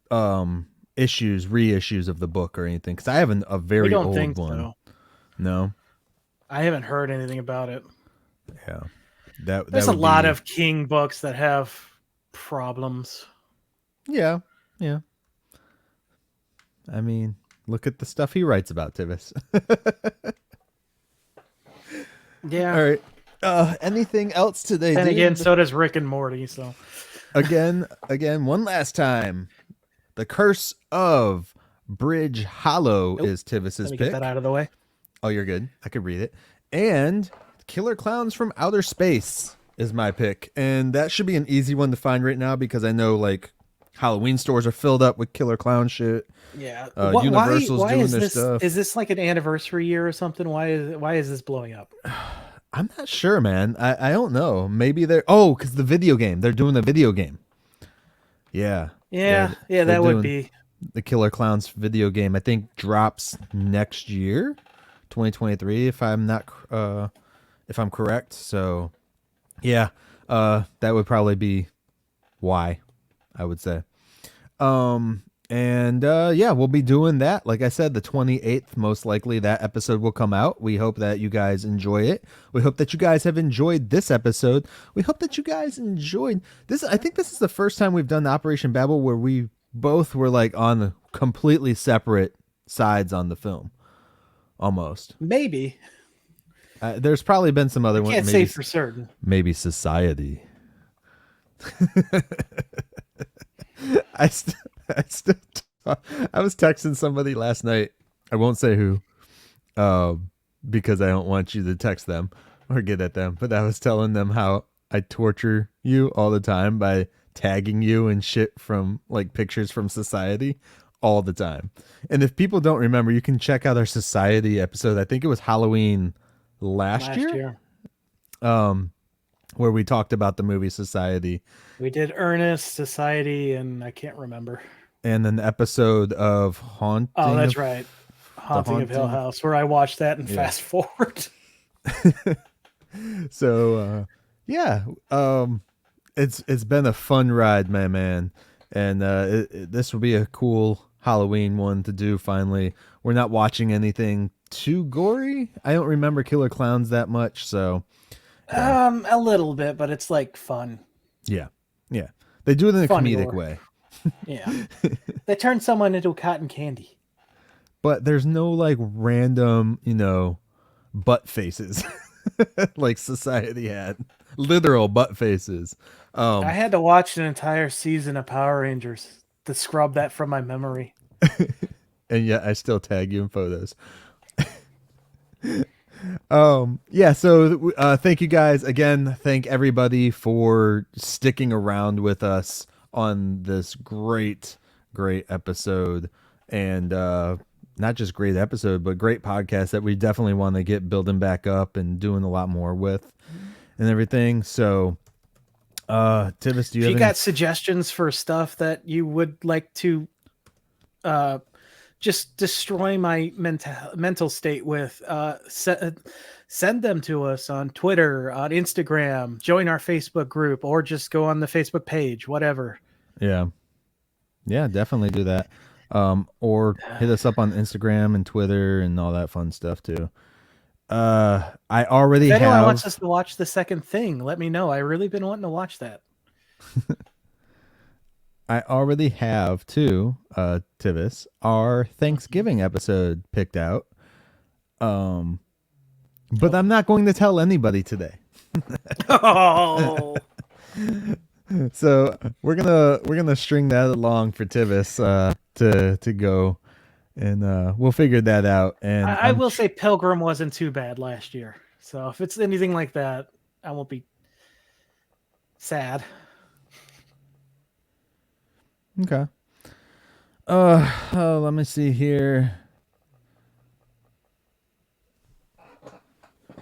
reissues of the book or anything, because I have a very old think one. so. No. I haven't heard anything about it. Yeah. There's a lot of King books that have problems. Yeah. Yeah. I mean, look at the stuff he writes about, Tivis. Yeah. All right. Anything else today? And again, so does Rick and Morty. So again, one last time. The Curse of Bridge Hollow is Tivis's pick. Get that out of the way. Oh, you're good. I could read it. And Killer Clowns from Outer Space is my pick. And that should be an easy one to find right now because I know like Halloween stores are filled up with Killer Clown shit. Yeah. Universal's why doing is their this, stuff. Is this like an anniversary year or something? Why is this blowing up? I'm not sure, man. I don't know. Maybe because the video game. They're doing the video game. Yeah. Yeah, that would be. The Killer Clowns video game, I think, drops next year, 2023, if I'm correct. So, yeah, that would probably be why, I would say. Yeah, we'll be doing that. Like I said, the 28th, most likely that episode will come out. We hope that you guys enjoy it. We hope that you guys have enjoyed this episode. We hope that you guys enjoyed this. I think this is the first time we've done Operation Babble where we both were like on completely separate sides on the film. Almost. Maybe. There's probably been some other ones. Can't say for certain. Maybe Society. I was texting somebody last night. I won't say who, because I don't want you to text them or get at them. But I was telling them how I torture you all the time by tagging you and shit from like pictures from Society all the time. And if people don't remember, you can check out our Society episode. I think it was Halloween last year. Where we talked about the movie Society. We did Ernest, Society, and I can't remember. And an episode of Haunting. Oh, that's right. Haunting of Hill House, where I watched that and fast forward. So, it's been a fun ride, my man. And this will be a cool Halloween one to do finally. We're not watching anything too gory. I don't remember Killer Clowns that much, so. A little bit, but it's like fun. Yeah. They do it in a Fun comedic gore. way. Yeah. They turn someone into cotton candy. But there's no like random, butt faces like Society had. Literal butt faces. I had to watch an entire season of Power Rangers to scrub that from my memory. And yet I still tag you in photos. So thank you guys again. Thank everybody for sticking around with us on this great episode, and not just great episode, but great podcast that we definitely want to get building back up and doing a lot more with and everything. So Tivis, do you have got suggestions for stuff that you would like to just destroy my mental state with? Send them to us on Twitter, on Instagram, join our Facebook group, or just go on the Facebook page, whatever. Yeah, definitely do that. Or hit us up on Instagram and Twitter and all that fun stuff too. I already if anyone have. wants us to watch the second thing, let me know. I really been wanting to watch that. I already have too, Tivis, our Thanksgiving episode picked out. But I'm not going to tell anybody today. Oh. So we're gonna string that along for Tivis to go, and we'll figure that out. And I will say Pilgrim wasn't too bad last year. So if it's anything like that, I won't be sad. Okay. Let me see here.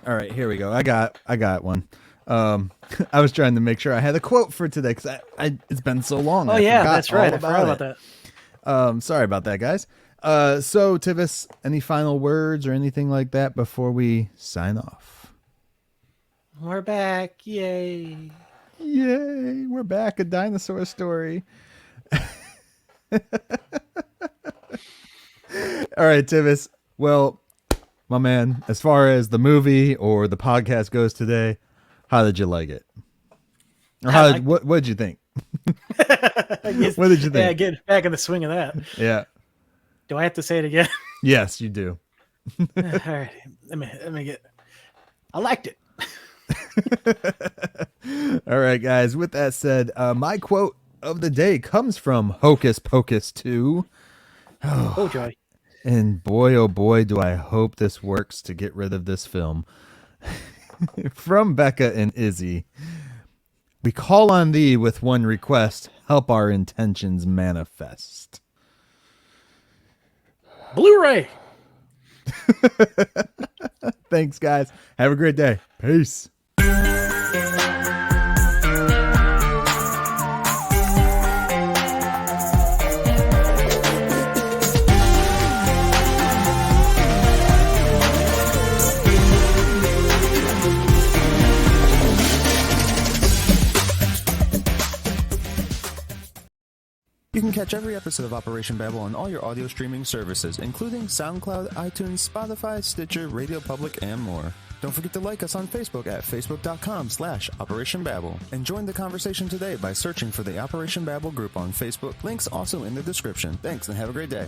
All right, here we go. I got one. I was trying to make sure I had a quote for today because it's been so long. Oh yeah, that's right. I forgot about that. Sorry about that, guys. So Tivis, any final words or anything like that before we sign off? We're back. Yay. Yay. We're back. A dinosaur story. All right, Tivis. Well, my man, as far as the movie or the podcast goes today, how did you like it? Or what did you think? What did you think? Yeah, get back in the swing of that. Yeah. Do I have to say it again? Yes, you do. All right. Let me get. I liked it. All right, guys. With that said, my quote of the day comes from Hocus Pocus 2. Oh joy. And boy, oh boy, do I hope this works to get rid of this film. From Becca and Izzy. We call on thee with one request. Help our intentions manifest. Blu-ray. Thanks, guys. Have a great day. Peace. You can catch every episode of Operation Babble on all your audio streaming services, including SoundCloud, iTunes, Spotify, Stitcher, Radio Public, and more. Don't forget to like us on Facebook at facebook.com/Operation Babble. And join the conversation today by searching for the Operation Babble group on Facebook. Links also in the description. Thanks and have a great day.